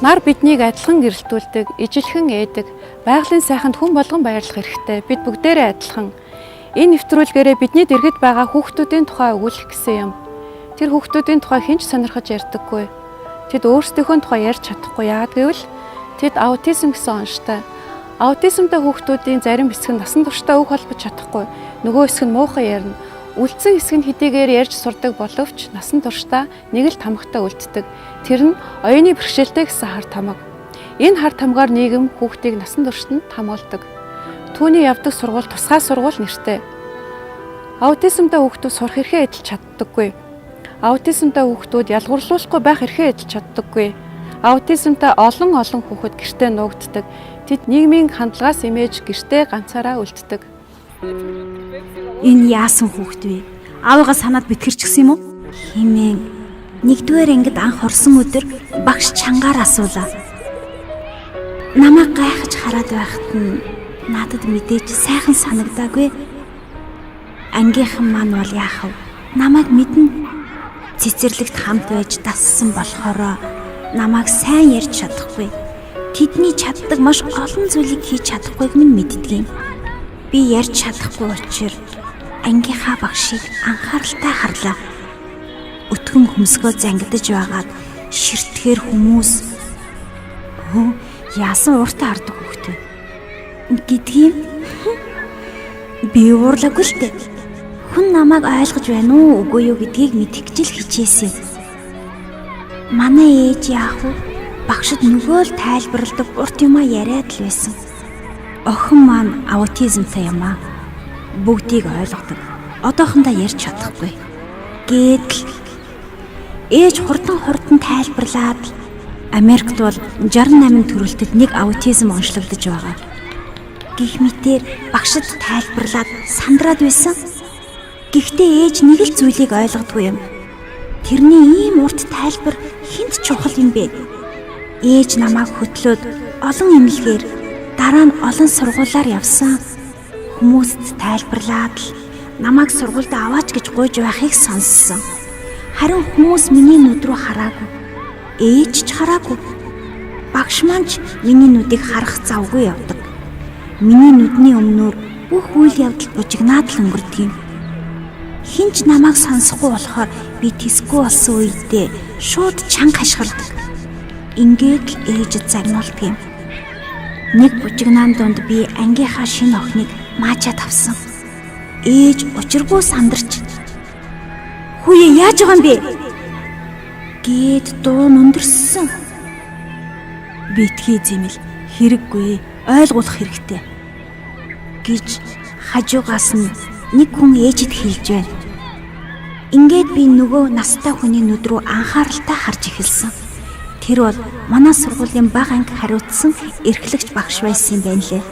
Нар биднийг адилхан гэрэлтүүлдэг, ижилхэн ээдэг, байгалийн сайханд хүн болгон баярлах хэрэгтэй. Бид бүгдээрээ адилхан. Энэ нэвтрүүлгээрээ бидний дэргэд байгаа хүүхдүүдийн тухай өгүүлэх гэсэн юм. Тэр хүүхдүүдийн тухай хэн ч сонирхож ярьдаггүй. Тэд өөрсдийнхөө тухай ярьж чадахгүй. Яагаад гэвэл тэд аутизм гэсэн онцтой. Аутизмтай хүүхдүүдийн зарим хэсэг нь насан туршдаа үг холбож чадахгүй. Нөгөө хэсэг нь муухай ярина. Үлдсэн хэсэг нь хэдийгээр ярьж сурдаг боловч насан туршдаа нэг л тамхтай үлддэг. Тэр нь оюуны бэрхшээлтэй гэсэн хар тамга. Энэ хар тамгаар нийгэм хүүхдийг насан туршид нь хамгаалдаг. Түүний явдаг сургууль тусгай сургууль нэртэй. Аутизмтай хүүхдүүд сурах эрхээ эдэлж чаддаггүй. Аутизмтай хүүхдүүд ялгуурлуулахгүй байх эрхээ эдэлж чаддаггүй. Аутизмтай олон хүүхэд гэртээ нуугддаг. Тэд нийгмийн хандлагаас имэж гэртээ ганцаараа үлддэг. Энэ яасан хүүхэд вэ? Аавыгаа санаад битгэрч гисэн юм уу? Химэн. Нэгдүгээр ангид анх орсон өдөр багш чангаар асуулаа. Намайг гайхаж хараад байхад нь надад мэдээж сайхан санагдаагүй. Ангийнхан маань бол яах вэ? Намайг мэднэ. Цэцэрлэгт хамт байж дассан болохоор намайг сайн ярьж чадахгүй. Тэдний чаддаг маш олон зүйлийг хийж чадахгүйг минь мэддэг юм. Би ярьж чадахгүй учраас ангийнхаа багшийг анхааралтай харлаа. Өтгөн хөмсгөө зангидаж байгаад ширтгэхэр хүмүүс яасан ууртаа хардаг хүүхдээ гэдгийг би уурлаагүй л дээ. Хүн намайг ойлгож байна уу үгүй юу гэдгийг мэдэх гэж л хичээсэн. Манай ээж яах вэ? Багшд нөгөө л тайлбарладаг урт юмаа яриад л байсан. Охин маань аутизмтай юм аа. Бүгдийг ойлгодог. Одоохондоо ярьж чадахгүй. Гэтэл ээж хурдан тайлбарлаад Америкт бол 68 төрөлтөд нэг аутизм онцлогдож байгаа. Гэх мэтээр багшд тайлбарлаад сандраад байсан. Гэхдээ ээж нэг л зүйлийг ойлгодгүй юм. Тэрний ийм урт тайлбар хинт чухал юм бэ? Ээж намайг хөтлөөд олон эмнэлгээр дараа нь олон сургуулиар явсан. Хүмүүст тайлбарлаад л намайг сургуульд аваач гэж гуйж байхыг сонссон. Харин хүмүүс миний нүд рүү хараагүй. Ээж ч хараагүй. Багш маань ч миний нүдийг харах завгүй явдаг. Миний нүдний өмнөр бүх үйл явдал бужигнаад л өнгөрдөг юм. Хинч намайг сонсохгүй болохоор би тэсгүй болсон үедээ шууд чанга хашгирдаг. Ингээд л ээжэд загнуулдаг юм. Нэг бужигнаан донд би ангийнхаа шинэ охиныг маачаад авсан. Ээж учиргүй сандарч "Хүүе яаж байгаа юм бэ?" гэд дуу нүндэрсэн. Битгий зэмэл хэрэггүй ойлгуулах хэрэгтэй гэж хажуугаас нь нэг хүн ээжэд хэлж байна. Ингээд би нөгөө настай хүний нүд рүү анхааралтай харж эхэлсэн. Тэр бол манай сургуулийн бага анги хариуцсан эрхлэгч багш байсан юм байна лээ.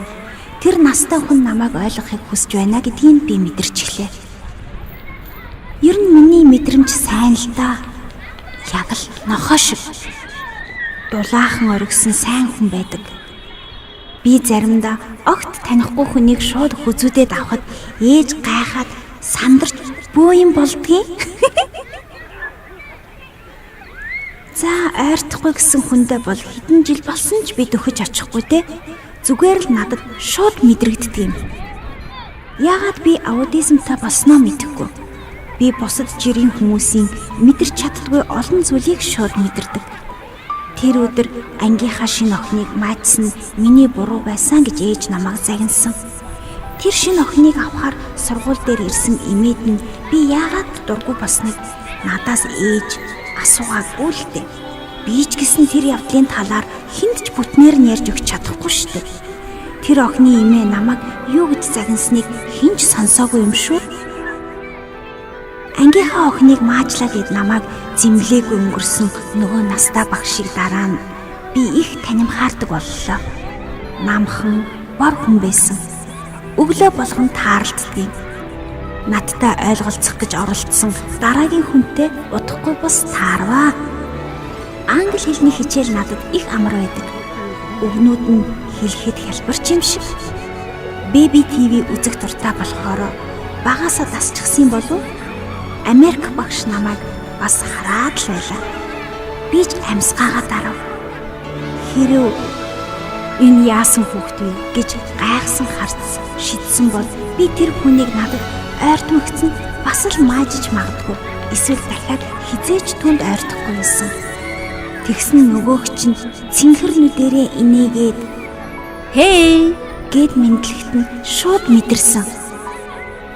Тэр настай хүн намайг ойлгохыг хүсэж байна гэдгийг би мэдэрч эхлэв. Ер нь миний мэдрэмж сайн л да. Яг л нохоо шиг. Дулаахан оргисон сайн хүн байдаг. Би заримдаа огт танихгүй хүнийг шууд хүзүүдэд авахад ээж гайхаад сандарч бөө юм болдгийг. За ойртохгүй гэсэн хүндээ бол хэдэн жил болсон ч би дөхөж очихгүй те. Зүгээр л надад шууд мэдрэгддэг юм. Яагаад би аутизмтай болсноо мэдэхгүй. Би бусад жирийн хүмүүсийн мэдэрч чаддаггүй олон зүйлийг шууд мэдэрдэг. Тэр өдөр ангийнхаа шинэ охиныг маачсан миний буруу байсан гэж ээж намайг загнасан. Тэр шинэ охиныг авахар сургууль дээр ирсэн эмээд нь би яагаад дургүй болсныг надаас ээж асуугаагүй л дээ. Би ч гэсэн тэр явдлын талаар хүнд ч бүтнээр нь ярьж өгч чадахгүй шүү дээ. Тэр охины эмээ намайг юу гэж загнасныг хэн ч сонсоогүй юм шүү. Ангийнхаа охиныг маажлаа гэд намайг зэмлээгүй өнгөрсөн нөгөө настай багшийг дараа нь би их танимхаардаг боллоо. Намхан бор хүн байсан. Өглөө болгон тааралддаг. Надтай ойлголцох гэж оролдсон дараагийн хүнтэй удахгүй бас таарваа. Англи хэлний хичээл надад их амар байдаг. Өгнүүд нь хэлэхэд хялбарч юм шиг. Baby TV үзэх дуртай болохоор багаасаа дасчихсан болов. Америк багш намайг бас хараад л байлаа. Би ч амьсгаагаа дарав. Хэрэв энэ яасан хүүхэд вэ гэж гайхсан харц шидсэн бол би тэр хүнийг надад ойртмогцсон бас л маажиж магадгүй. Эсвэл дахиад хизээч түнд ойртохгүй байсан. Тэгсэн нөгөөх чинь цэнхэрлнүүдээрээ инээгээд "Хей" гэд мэдлэгт нь шууд мэдэрсэн.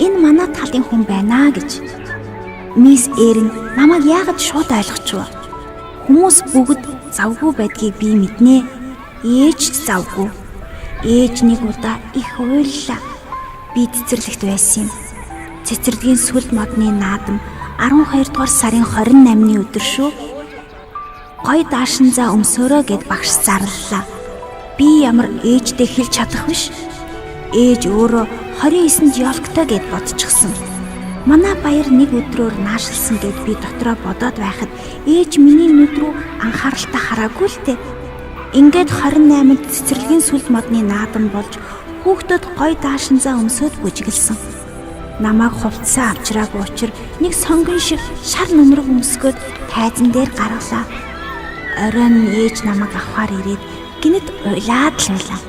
Энэ манай талын хүн байна гэж. Мисс Эрн намайг яагаад шууд ойлгочихв? Хүмүүс бүгд завгүй байдгийг би мэднэ. Ээж ч завгүй. Ээж нэг удаа их уйллаа. Би цэцэрлэгт байсан юм. Цэцэрлэгийн сүлд модны наадам 12 дугаар сарын 28-ны өдөр шүү. Гой даашинзаа өмсөөрөө гэд багш зарлалаа. Би ямар ээжтэй хэлж чадах биш. Ээж өөрөө 29-нд ёлктой гэд бодчихсон. Манай баяр нэг өдрөөр наашилсан гэд би дотроо бодоод байхад ээж миний нүд рүү анхааралтай хараагүй л дээ. Ингээд 28-нд цэцэрлэгийн сүлд модны наадам болж хүүхдүүд гой даашинзаа өмсөд бүжиглсэн. Намайг хувцсан авчраагүй учир нэг сонгон шиг шар нумраг өмсгөөд тайзан дээр гаргалаа. Оройн ээж намайг авахар ирээд гинэд уйлаад л байлаа.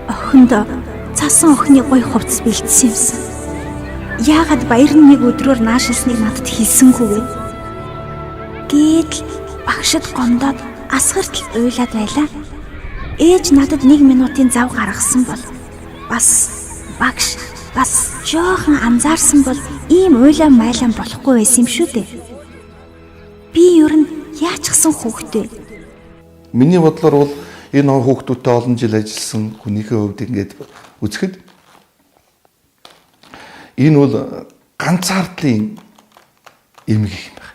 Охиндоо цасан охины гой хувцс бэлдсэн юмсан. Яагаад баяр нь нэг өдрөөр наашилсныг надад хэлсэнгүй вэ? Гэтэл багшд гомдоод асгартал уйлаад байлаа. Ээж надад 1 минутын зав гаргасан бол багш бас жоохон анзаарсан бол ийм уйлаа майлан болохгүй байсан юм шүү дээ. Би ер нь яачихсан хүүхдээ? Миний бодлоор бол энэ хүүхдүүдтэй олон жил ажилласан хүнийхээ хувьд ингээд үзэхэд энэ бол ганцаардлын эмгэг юм байна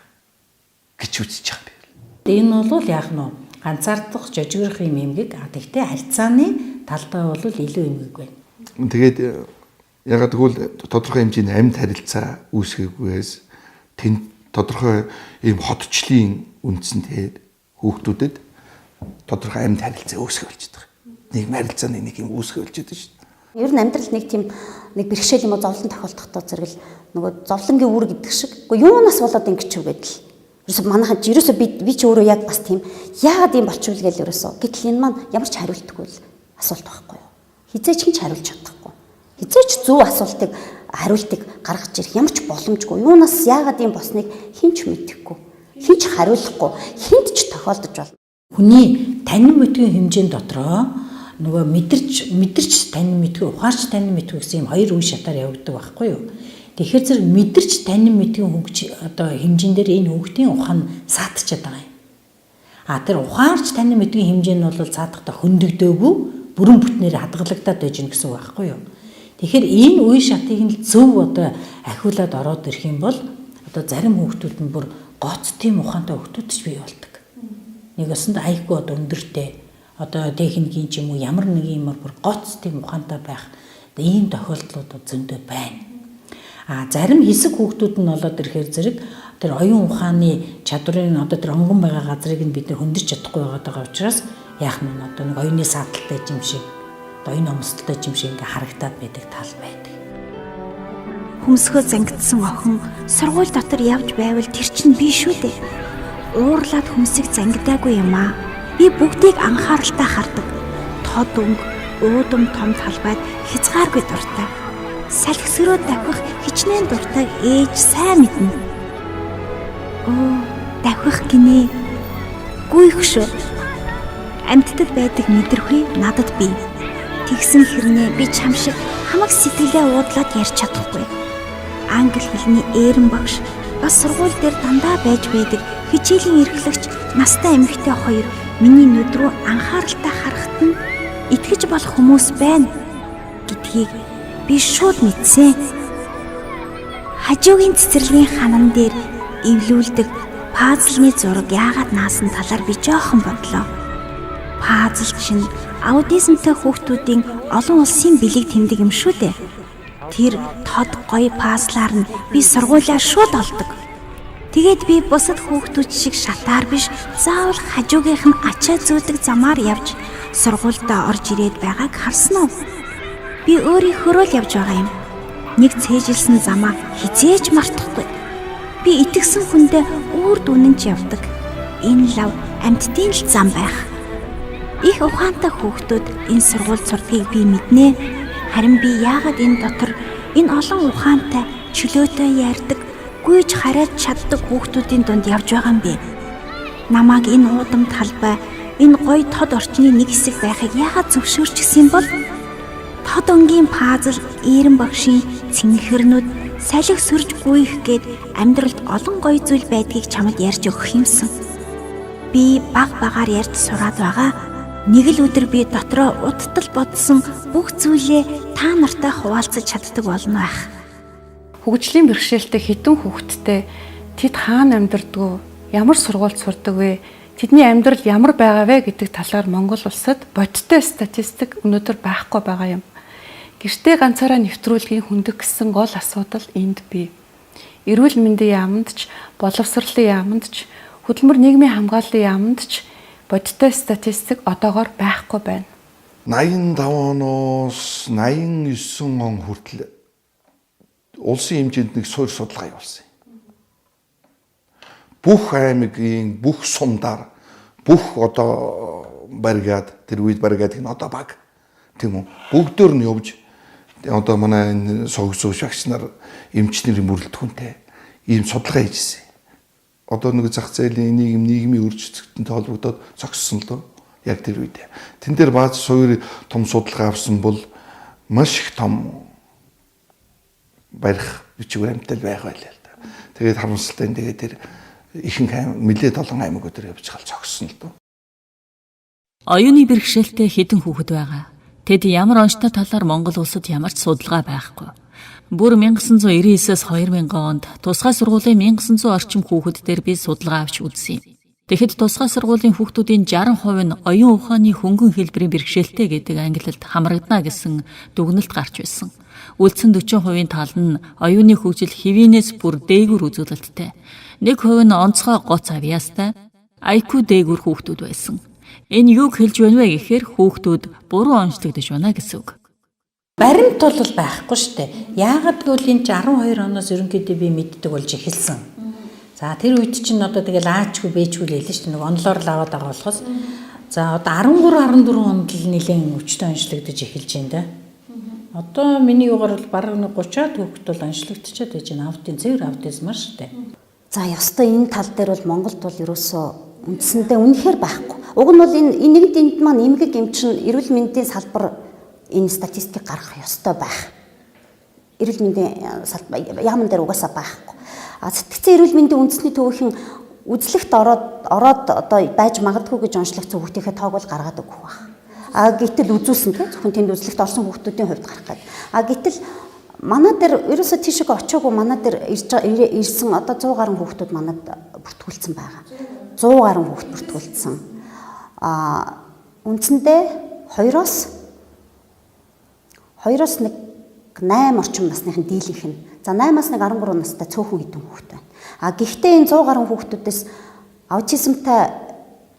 гэж үзэж байгаа юм. Энэ бол яг нь ганцаардах жожигрох юм эмгэг. Тэгтээ харьцааны талбай бол илүү эмгэг байна. Тэгээд ягаад гэвэл тодорхой хэмжээний амьд харилцаа үүсгэхгүйээс тэнд тодорхой ийм хотчлын үндсэнд хүүхдүүдэд тодорхой амьд харилцаа үүсгэж байгаа. Нийгмийн харилцааны нэг юм үүсгэж байгаа шүү дээ. Ер нь амьдрал нэг бэрхшээл юм уу зовлон тохиолдохдоо зэрэг нөгөө зовлонгийн үр гэдэг шиг юунаас болоод ингэж ч үгээд л ерөөсө манайхан ерөөсө би ч өөрөө яг бас тийм яагаад юм болчихвол гэж ерөөсө гэтэл энэ маань ямар ч хариултгүй л асуулт байхгүй юу. Хизээч хинч хариулж чадахгүй. Хизээч зөв асуултыг хариултыг гаргаж ирэх ямар ч боломжгүй. Юунаас яагаад юм босныг хинч мэдэхгүй. Хинч хариулахгүй. Хинт ч тохиолдож байна. Хүний танин мэдхийн хэмжээнд дотроо нөгөө мэдэрч танин мэдхүү, ухаарч танин мэдхүү гэсэн юм хоёр үе шатаар явагддаг байхгүй юу? Тэгэхээр зэрэг мэдэрч танин мэдхийн хэмжээнд дээр энэ хүүхдийн ухаан саатчихад байгаа юм. Тэр ухаарч танин мэдхийн хэмжээ нь бол цаадахтаа хөндөгдөөгүй бүрэн бүтнээр хадгалагдаад байж гэнэ гэсэн үг байхгүй юу? Тэгэхээр энэ үе шатыг нь зөв ахиулаад ороод ирэх юм бол зарим хүүхдүүд нь бүр гоц тийм ухаантай хүүхдүүд ч бий болдог. Нэг өсөнд IQ өндөртэй техникийн ч юм уу ямар нэг юмар бүр гоц тийм ухаантай байх ийм тохиолдлууд зөндөө байна. Зарим хэсэг хүүхдүүд нь болоод ирэхээр зэрэг тэр оюун ухааны чадварын тэр онгон байгаа газрыг нь бид хөндөж чадахгүй байгаа учраас яах нь нэг оюуны сааталтай юм шиг оюун номсолтой юм шиг ингээ харагдаад байдаг тал байдаг. Хүмсгөө зангидсан охин сургууль дотор явж байвал тэр чинь би шүү дээ. Уурлаад хүмсийг зангидаагүй юм аа. Би бүгдийг анхааралтай хардаг. Тод өнгө, уудам том талбайд хязгааргүй дуртай. Салхисроо давхих хичнээн дуртай ээж сайн мэднэ. Давхих гинэ. Гүйх шүү. Амьтдад байдаг мэдрэхүй надад бий. Тэгсэн хэрнээ би чам шиг хамаг сэтгэлээ уудлаад ярьж чадахгүй. Англи хэлний Эрен багш бас сургууль дээр дандаа байж байдаг хичээлийн эрхлэгч настай эмэгтэй хоёр миний нүд рүү анхааралтай харахад нь итгэж болох хүмүүс байна гэдгийг би шууд мэдсэн. Хажуугийн цэцэрлэгийн ханан дээр эвлүүлдэг пазлны зураг яагаад наасан талаар би жоохон бодлоо. Пазл чинь аутизмтай хүүхдүүдийн олон улсын бэлэг тэмдэг юм шүү дээ. Тэр тод гоё пазлаар нь би сургуулиар шууд олдог. Тэгээд би бусад хүүхдүүд шиг шатаар биш заавал хажуугийнх нь ачаа зүүдэг замаар явж сургуультай орж ирээд байгааг харсан уу? Би өөрийнхөө л явж байгаа юм. Нэг цээжилсэн замаа хизээж мартахгүй. Би итгэсэн хүндээ үрд үнэнч явдаг. энэ лав амьтдын л зам байх. Их ухаантай хүүхдүүд энэ сургуульд сурдгийг би мэднэ. Харин би яагаад энэ дотор энэ олон ухаантай, чөлөөтэй ярьдаг, гүйж хараад чаддаг хүүхдүүдийн дунд явж байгаа юм бэ? Намааг энэ уудам талбай, энэ гоё тод орчны нэг хэсэг байхыг яагаад зөвшөөрчихсөн бол? Тод өнгийн пазл, Eerэн багшийн цэнхэрнүүд, салхи сөрж гүйх гээд амьдралд олон гоё зүйл байдгийг чамд ярьж өгөх юмсан. Би баг багаар ярьж сураад байгаа. Нэг л өдөр би дотроо удтал бодсон бүх зүйлээ та нартай хуваалцаж чаддаг болно байх. Хөгжлийн бэрхшээлтэй хэдэн хүүхэдтэй тэд хаана амьдардаг, ямар сургуульд сурдаг вэ? Тэдний амьдрал ямар байгаа вэ гэдэг талаар Монгол улсад бодиттой статистик өнөөдөр байхгүй байгаа юм. Гэртээ ганцаараа нэвтрүүлгийн хүндэх гэсэн гол асуудал энд бий. Эрүүл мэндийн яамд ч, боловсролын яамд ч, хөдөлмөр нийгмийн хамгааллын яамд ч бодиттой статистик одоогоор байхгүй байна. 85 оноос 89 он хүртэл улсын хэмжээнд нэг суурь судалгаа явуулсан. Бүх аймгийн, бүх сумдаар, бүх одоо баригад, тэр үед баригад гэн одоо баг тийм үү? Бүгдээр нь явж одоо манай энэ согсууш багш нар эмчнэрийн бүрэлдэхүүнтэй ийм судалгаа хийжсэн. Одоо нэг зах зээлийн нийгмийн үржигдэлтэй холбогдоод зогссон л доо яг тэр үед. Тэн дээр бааз суур том судалгаа авсан бол маш их том барих бичвэр амтал байх байлаа л да. Тэгээд харамсалтай энэ тэгээд тэр ихэнх нэлээд олон аймаг өдөр явж гал зогссон л доо. Оюуны бэрхшээлтэй хэдэн хүүхэд байгаа. Тэд ямар онцтой талаар Монгол улсад ямар ч судалгаа байхгүй. Бүр 1999-с 2000 онд тусгай сургуулийн 1900 орчим хүүхэддэр би судалгаа авч үзсэн. Тэгэхэд тусгай сургуулийн хүүхдүүдийн 60% нь оюун ухааны хөнгөн хэлбэрийн бэрхшээлтэй гэдэг ангилалд хамрагдана гэсэн дүгнэлт гарч байсан. Үлдсэн 40%-ийн тал нь оюуны хөгжил хэвийнээс бүр дээгүүр үзүүлэлттэй. 1% нь онцгой гоц авьяастай, IQ дээгүүр хүүхдүүд байсан. Энэ юуг хэлж байна вэ гэхээр хүүхдүүд буруу онцлогдож байна гэсэн үг. Баримт бол байхгүй шүү дээ. Яагаад гэвэл энэ 12 оноос ерөнхийдөө би мэддэг болж эхэлсэн. За тэр үед чинь одоо тэгэл аачгүй бэжгүй л хэлсэн шүү дээ. Нэг онлоор л аваад байгаа болохоос. За одоо 13 14 онд л нэлээд өвчтөй онцлогдож эхэлж байна да. Одоо миний югаар бол бараг нэг 30-аад хүүхэд бол онцлогдчиход байж байна. Цэвэр аутизмаар шүү дээ. За ёстой энэ тал дээр бол Монголд бол ерөөсөө үндсэндээ үнэхээр байхгүй. Уг нь бол энэ нэгд энд маань эмгэг эмчин эрүүл мэндийн салбар энэ статистик гаргах ёстой байх. Эрүүл мэндийн салбар яамн дээр угаасаа байхгүй. Сэтгцэн эрүүл мэндийн үндэсний төвийн үзлэгт ороод одоо байж магадгүй гэж онцлогдсон хүүхдийнхээ тоог бол гаргаад өгөх байх. Гэтэл үзүүлсэн тийм зөвхөн тэнд үзлэгт орсон хүүхдүүдийн хувьд гарах гэдэг. Гэтэл манай дээр ерөөсөө тийшээ очиагүй манай дээр ирсэн одоо 100 гаруй хүүхдүүд манад бүртгүүлсэн байгаа. 100 гаруй хүүхд бүртгүүлсэн. Үндсэндээ 2-оос нэг 8 орчим насныхын дийлийнх нь. За 8-аас нэг 13 настай цөөхөн хэдэн хүүхэд байна. Гэхдээ энэ 100 гаруй хүүхдүүдээс аутизмтай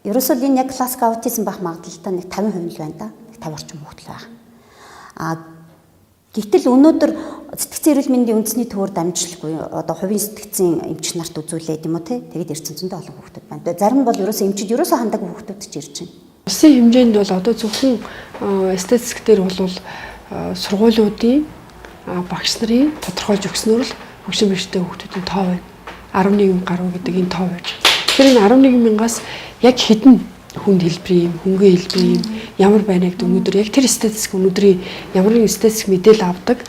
ерөөсөө энэ яг классик аутизм байх магадлалтай нэг 50% л байна да. 50 орчим хүүхэд л байна. Гэтэл өнөөдөр сэтгцэн эрүүл мэндийн үндэсний төвөөр дамжуулгүй одоо хувийн сэтгцэн эмч нарт үзүүлээд юм уу те тэгээд ирсэн зөндөө олон хүүхдүүд байна. Зарим нь бол ерөөсөө эмчид ерөөсөө хандаагүй хүүхдүүд ч ирж байна. Улсын хэмжээнд бол одоо зөвхөн статистик дээр бол сургуулиудын багш нарын тодорхойлж өгснөөр л хөгжлийн бэрхшээлтэй хүүхдүүдийн тоо байна. 11 гаруй гэдэг энэ тоо байж. Тэгэхээр энэ 11 мянгаас яг хэдэн хүнд хэлбэрийн, хөнгөн хэлбэрийн ямар байна гэдэг өнөөдөр яг тэр статистик өнөөдрийн ямар нэгэн статистик мэдээлэл авдаг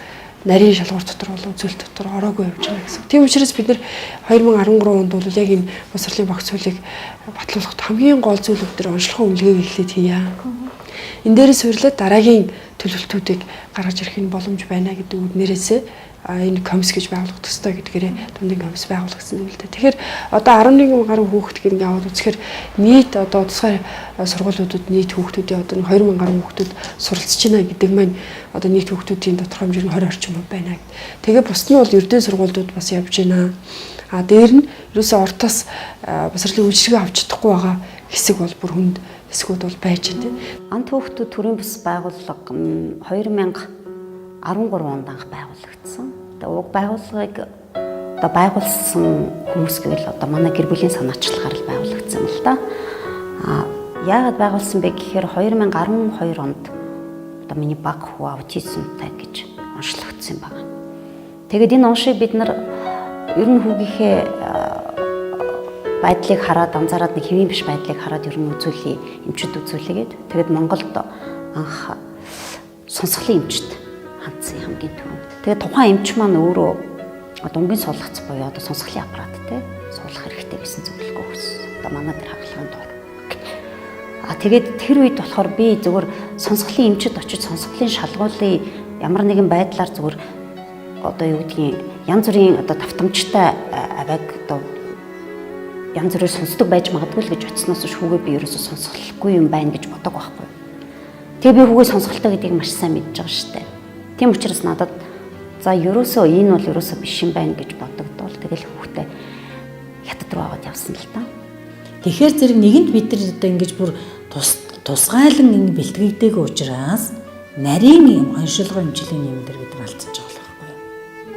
нарийн шалгуур дотор болон үзүүлэлт дотор ороогүй явж байгаа гэсэн. Тийм учраас бид нэр 2013 онд бол яг энэ босрлын багц хуулийг батлуулахад хамгийн гол зүйл өдөр онцлогоо үнэлгээг эхлээд хийя. Энэ дээрээс суйрлаад дараагийн төлөвлөлтүүдийг гаргаж ирэх нь боломж байна гэдэг үднэрээсээ энэ комисс гэж байгуулах ёстой гэдгээрээ дундын комисс байгуулагдсан юм л да. Тэгэхээр одоо 11 гаруй хүүхэд гэнгээ аваад үзэхээр нийт одоо тусгай сургуулиудад нийт хүүхдүүдийн одоо 2000 гаруй хүүхдүүд суралцж байна гэдэг маань одоо нийт хүүхдүүдийн тодорхой хэмжээний 20 орчим хувь байна гэдэг. Тэгээ бусд нь бол ердөө сургуулиуд бас явж байна. Дээр нь ерөөсөө ортоос босрлын үйлчилгээ авч чадахгүй байгаа хэсэг бол бүр хүнд хэсгүүд бол байж байна. Ант хүүхдүүд төрийн бас байгууллага 2013 онд анх байгуулагдсан. Тэгээ уг байгууллагыг одоо байгуулсан хүмүүс гэвэл одоо манай гэр бүлийн санаачлалаар л байгуулагдсан юм л да. Яагаад байгуулсан бэ гэхээр 2012 онд одоо миний баг хүү аутизмтай гэж онцлогдсон байна. Тэгээд энэ оншийг бид нар ер нь хүүгийнхээ байдлыг хараад анзаараад нэг хэвийн биш байдлыг хараад ер нь үзүүлээ, эмчид үзүүлээгээд тэгээд Монголд анх сонсголын эмчид хандсан хамгийн түрүүнд. Тэгээд тухайн эмч маань өөрөө дунгийн суулгац буюу одоо сонсголын аппараттай суулгах хэрэгтэй гэсэн зөвлөгөө өгсөн. Одоо манай дээр хагалгын доор. Тэгээд тэр үед болохоор би зөвхөн сонсголын эмчид очиж сонсголын шалгуулын ямар нэгэн байдлаар зөвхөн одоо юу гэдгийг янз бүрийн одоо давтамжтай авиг одоо янз бүрээр сонсдог байж магадгүй л гэж утснаас шүүгээ би ерөөсөө сонсголгүй юм байна гэж бодог байхгүй. Тэгээ би хүүгээ сонсголтой гэдгийг маш сайн мэдж байгаа шүү дээ. Тийм учраас надад за ерөөсөө энэ бол ерөөсөө биш юм байна гэж бодогдвол тэгэл хүүхдээ хятад руу аваад явсан л та. Тэгэхээр зэрэг нэгэнд бид нар одоо ингэж бүр тусгайлан ингэ бэлтгэгдээгүй учраас нарийн оншилгоо хэмжээний юм дээр бид нар алдчихж байгаа байхгүй юу.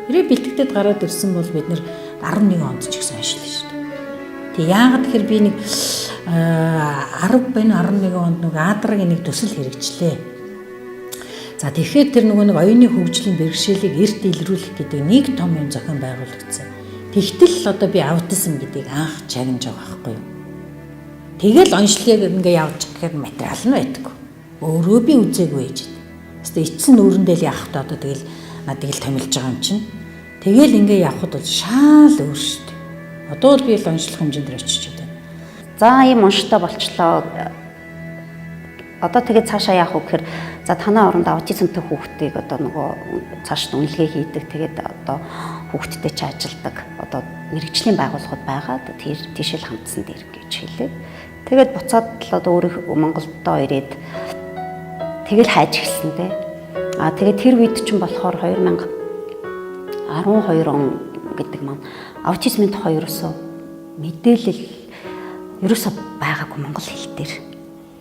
Хэрэг бэлтгэгдээд гараад ирсэн бол бид нар 11 онд ч гэсэн оншилж шүү дээ. Тэг яагаад тэгэхээр би нэг 10 байна 11 онд нэг аадрын нэг төсөл хэрэгжлээ. За тэгэхээр тэр нөгөө нэг оюуны хөгжлийн бэрхшээлийг эрт илрүүлэх гэдэг нэг том юм зохион байгуулагдсан. Тэгтэл одоо би аутизм гэдгийг анх чагнаж байгаа байхгүй юу. Тэгэл онцлог ингээ явж гэхээр материал нь байдаггүй. Өөрөө би үзээгүй ээж. Хэвээ эцэн нүүрэндээ л явах та одоо тэгэл надыг л томилж байгаа юм чинь. Тэгэл ингээ явхад бол шаал өөр шүү дээ. Одоо л би л онцлог хэмжээнд очиж байна. За ийм унштай болчлоо. Одоо тэгээд цаашаа яах вэ гэхээр за танай оронд аутизмтай хүүхдийг одоо нөгөө цааш нь үнэлгээ хийдэг. Тэгээд одоо хүүхдтэй ч ажилдаг. Одоо мэрэгжлийн байгууллагууд байгаа. Тэр тийшэл хандсан дээр гэж хэлээ. Тэгээд буцаад л одоо өөрөө Монголдоо ирээд тэгэл хайж эхэлсэн дээ. Тэгээд тэр үед чинь болохоор 2012 он гэдэг маань аутизмын тухай ерөөсөө мэдээлэл ерөөсөө байгаагүй монгол хэл дээр.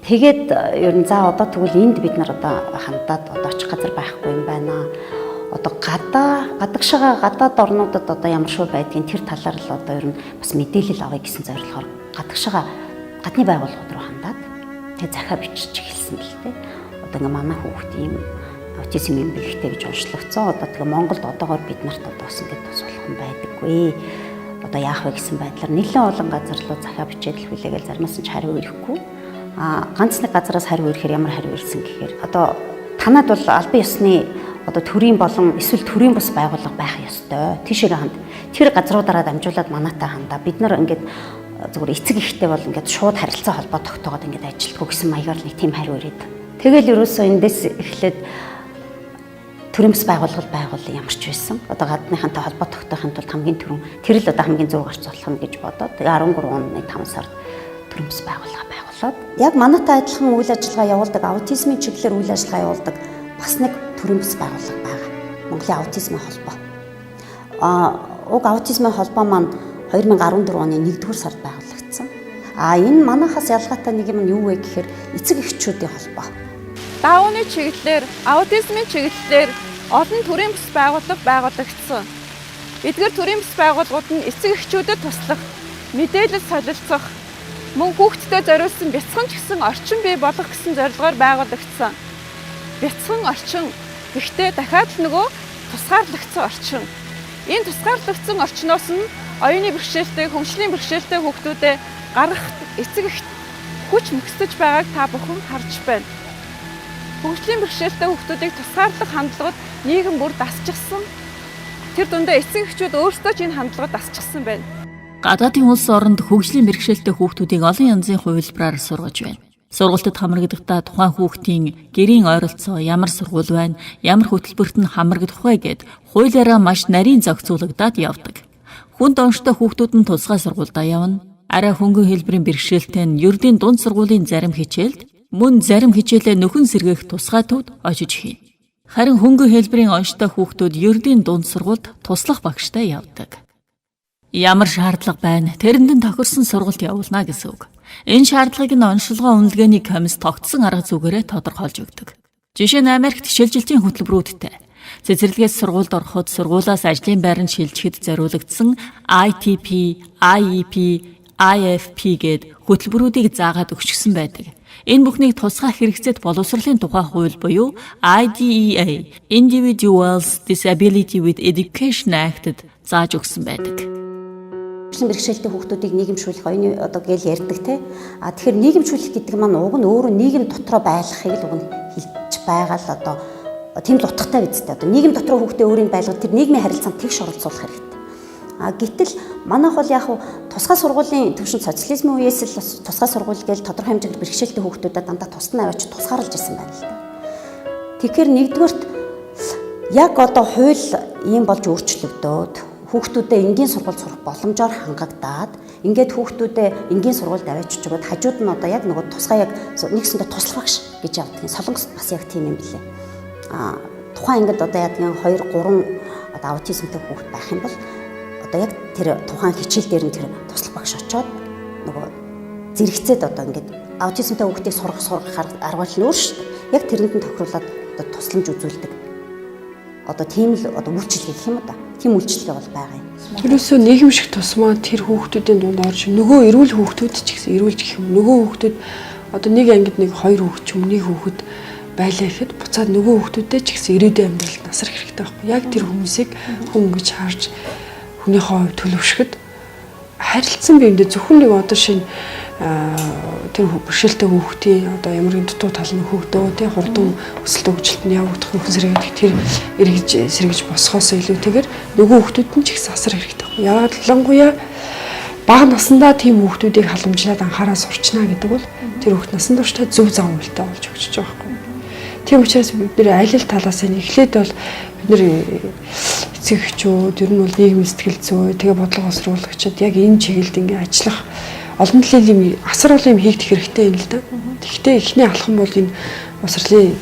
Тэгээд ер нь за одоо тэгвэл энд бид нар одоо хандаад одоо очих газар байхгүй юм байна. Одоо гадагшаага гадаад орнуудад одоо ямар шүү байдгийг тэр талаар л одоо ер нь бас мэдээлэл авъя гэсэн зорилгоор гадагшаага гадны байгууллагууд руу хандаад тэгээд захиа бичиж эхэлсэн л дээ. Одоо ингээ манай хүүхд ийм аутизм юм бэлгтэй гэж уншлагдсан. Одоо тэгээ Монголд одоогоор бид нарт одоо бас ингээд тус болох юм байдаггүй. Одоо яах вэ гэсэн байдлаар нэлээд олон газар руу захиа бичээд л хүлээгээл заримаас нь хариу ирэхгүй. Ганц нэг газараас хариу ирэхээр ямар хариу ирсэн гэхээр одоо танад бол албан ёсны одоо төрийн болон эсвэл төрийн бус байгууллага байх ёстой. Тийшээ ханд. Тэр газруудаараа дамжуулаад манайтай хандаа. Бид нар ингээд зүгээр эцэг ихтэй бол ингээд шууд харилцаа холбоо тогтоогоод ингээд ажилтгүй гэсэн маягаар нэг тийм хариу ирээд. Тэгэл ерөөсөө эндээс эхлээд төрийн бус байгууллага байгуулах ямар ч байсан. Одоо гадныхантай холбоо тогтоохын тулд хамгийн түрүүн тэр л одоо хамгийн зөв гарч болох юм гэж бодоод тэгээ 13 оны 5 сард төрийн бус байгууллага байгуулад яг манайтай адилхан үйл ажиллагаа явуулдаг аутизмын чиглэлээр үйл ажиллагаа явуулдаг бас нэг төрийн бус байгууллага байгаа. Монголын аутизмын холбоо. Уг аутизмын холбоо маань 2014 оны 1-р сард байгуулагдсан. Энэ манайхаас ялгаатай нэг юм нь юу вэ гэхээр эцэг эхчүүдийн холбоо. Дауны чиглэлээр, аутизмын чиглэлээр олон төрийн бус байгууллага байгуулагдсан. Эдгээр төрийн бус байгууллагууд нь эцэг эхчүүдэд туслах, мэдээлэл солилцох, мөн хүүхдэд зориулсан бяцхан ч гэсэн орчин бий болгох гэсэн зорилгоор байгуулагдсан. Бяцхан орчин гэхдээ дахиад л нөгөө тусгаарлагдсан орчин. Энэ тусгаарлагдсан орчноос нь оюуны бэрхшээлтэй, хөгжлийн бэрхшээлтэй хүүхдүүдэд гаргахад эцэг эхт хүч нөхцөж байгааг та бүхэн харж байна. Хөгжлийн бэрхшээлтэй хүүхдүүдийг тусгаарлах хандлагад нийгэм бүр дасчихсан. Тэр дундаа эцэг эхчүүд өөрсдөө ч энэ хандлагад дасчихсан байна. Гадаадын улс оронд хөгжлийн бэрхшээлтэй хүүхдүүдийг олон янзын хувилбараар сургаж байна. Сургалтад хамрагдахдаа тухайн хүүхдийн гэрийн ойролцоо ямар сургууль байна, ямар хөтөлбөрт нь хамрагдах вэ гэд хуулиараа маш нарийн зохицуулагдаад явдаг. Хүнд онцтой хүүхдүүд нь тусгай сургуультай явна. Арай хөнгөн хэлбэрийн бэрхшээлтэй нь ердийн дунд сургуулийн зарим хичээлд, мөн зарим хичээлээ нөхөн сэргээх тусгай төвд очиж хийнэ. Харин хөнгөн хэлбэрийн онцтой хүүхдүүд ердийн дунд сургуульд туслах багштай явдаг. Ямар шаардлага байна? Тэрэнд нь тохирсон сургалт явуулна гэсэн үг. Энэ шаардлагыг нь онцлогоо үнэлгээний комисс тогтсон арга зүгээрээ тодорхойлж өгдөг. Жишээ нь Америкт шилжилтийн хөтөлбөрүүдтэй. Цэцэрлэгээс сургуульд ороход сургуулиас ажлын байранд шилжихэд зориулагдсан ITP, IEP, IFP гээд хөтөлбөрүүдийг заагаад өгчихсөн байдаг. Энэ бүхнийг тусгай хэрэгцээт боловсролын тухай хууль буюу IDEA, Individuals Disability with Education Act-д зааж өгсөн байдаг. Хөгжлийн бэрхшээлтэй хүүхдүүдийг нийгэмшүүлэх оюуны гээл ярьдаг те. Тэгэхээр нийгэмшүүлэх гэдэг маань уг нь өөрөө нийгэм дотроо байлгахыг л уг нь хэлж байгаа л тийм л утгатай биз дээ. Нийгэм дотроо хүүхдээ өөрийг байлгах тэр нийгмийн харилцаанд тэгш оролцуулах хэрэгтэй. Гэтэл манайх бол яг тусгай сургуулийн төвшин социализмын үеэс л тусгай сургууль гээл тодорхой хэмжээгээр бэрхшээлтэй хүүхдүүдэд дандаа тусна аваач тусгаарлаж ирсэн байна л да. Тэгэхээр нэгдүгээрт яг хууль ийм болж өөрчлөгдөөд хүүхдүүдэд энгийн сургууль сурах боломжоор хангагдаад ингээд хүүхдүүдэд энгийн сургуульд аваачиж өгöd хажууд нь яг нөгөө тусгай яг нэгсэндээ туслах багш гэж явдаг. Солонгост бас яг тийм юм билээ. Тухайн ингээд яг 2 3 аутизмтай хүүхэд байх юм бол яг тэр тухайн хичээл дээр нь тэр туслах багш очоод нөгөө зэрэгцээд ингээд аутизмтай хүүхдийг сургахаар аргач нь өөр шүү дээ. Яг тэрэнд нь тохируулаад тусламж үзүүлдэг. Тийм л үйлчлэг гэх юм да. Тийм үйлчлэг бол байгаа юм. Тэрөөсөө нийгэмших тусмаа тэр хүүхдүүдийн дунд орж нөгөө эрүүл хүүхдүүд ч гэсэн эрүүлж гэх юм. Нөгөө хүүхдүүд нэг ангид 2 хүүхэд ч юм 1 хүүхэд байлаа гэхэд буцаад нөгөө хүүхдүүдэд ч гэсэн ирээдүйн амьдралд насрах хэрэгтэй байхгүй. Яг тэр хүмүүсийг хүн гэж харж хүнийхээ хувь төлөвшөхөд харилцсан биемдээ зөвхөн нэг шинэ тэр бэрхшээлтэй хүүхдийн ямар нэгэн дутуу тал нь хөгдөө тий хурдан өсөлт хөгжилтөнд явагдах нөхөн сэргээд тэр эргэж сэргэж босхоос илүүтэйгээр нөгөө хүүхдүүд нь ч их асар хэрэгтэй. Ялангуяа бага насндаа тийм хүүхдүүдийг халамжлаад анхаараа сурчна гэдэг бол тэр хүүхд насанд туршдаа зөв зам үйлдэл болж өгч байгаа байхгүй. Тийм учраас бид нэр аль аль талаас нь эхлээд бол бид нэр эцэг эхчүүд ер нь бол нийгмийн сэтгэл зүй тэгээ бодлого осруулагчид яг энэ чиглэлд ингээ ажиллах олон талын асар олон юм хийгдэх хэрэгтэй юм л да. Тэгэхдээ эхний алхам бол энэ босрлын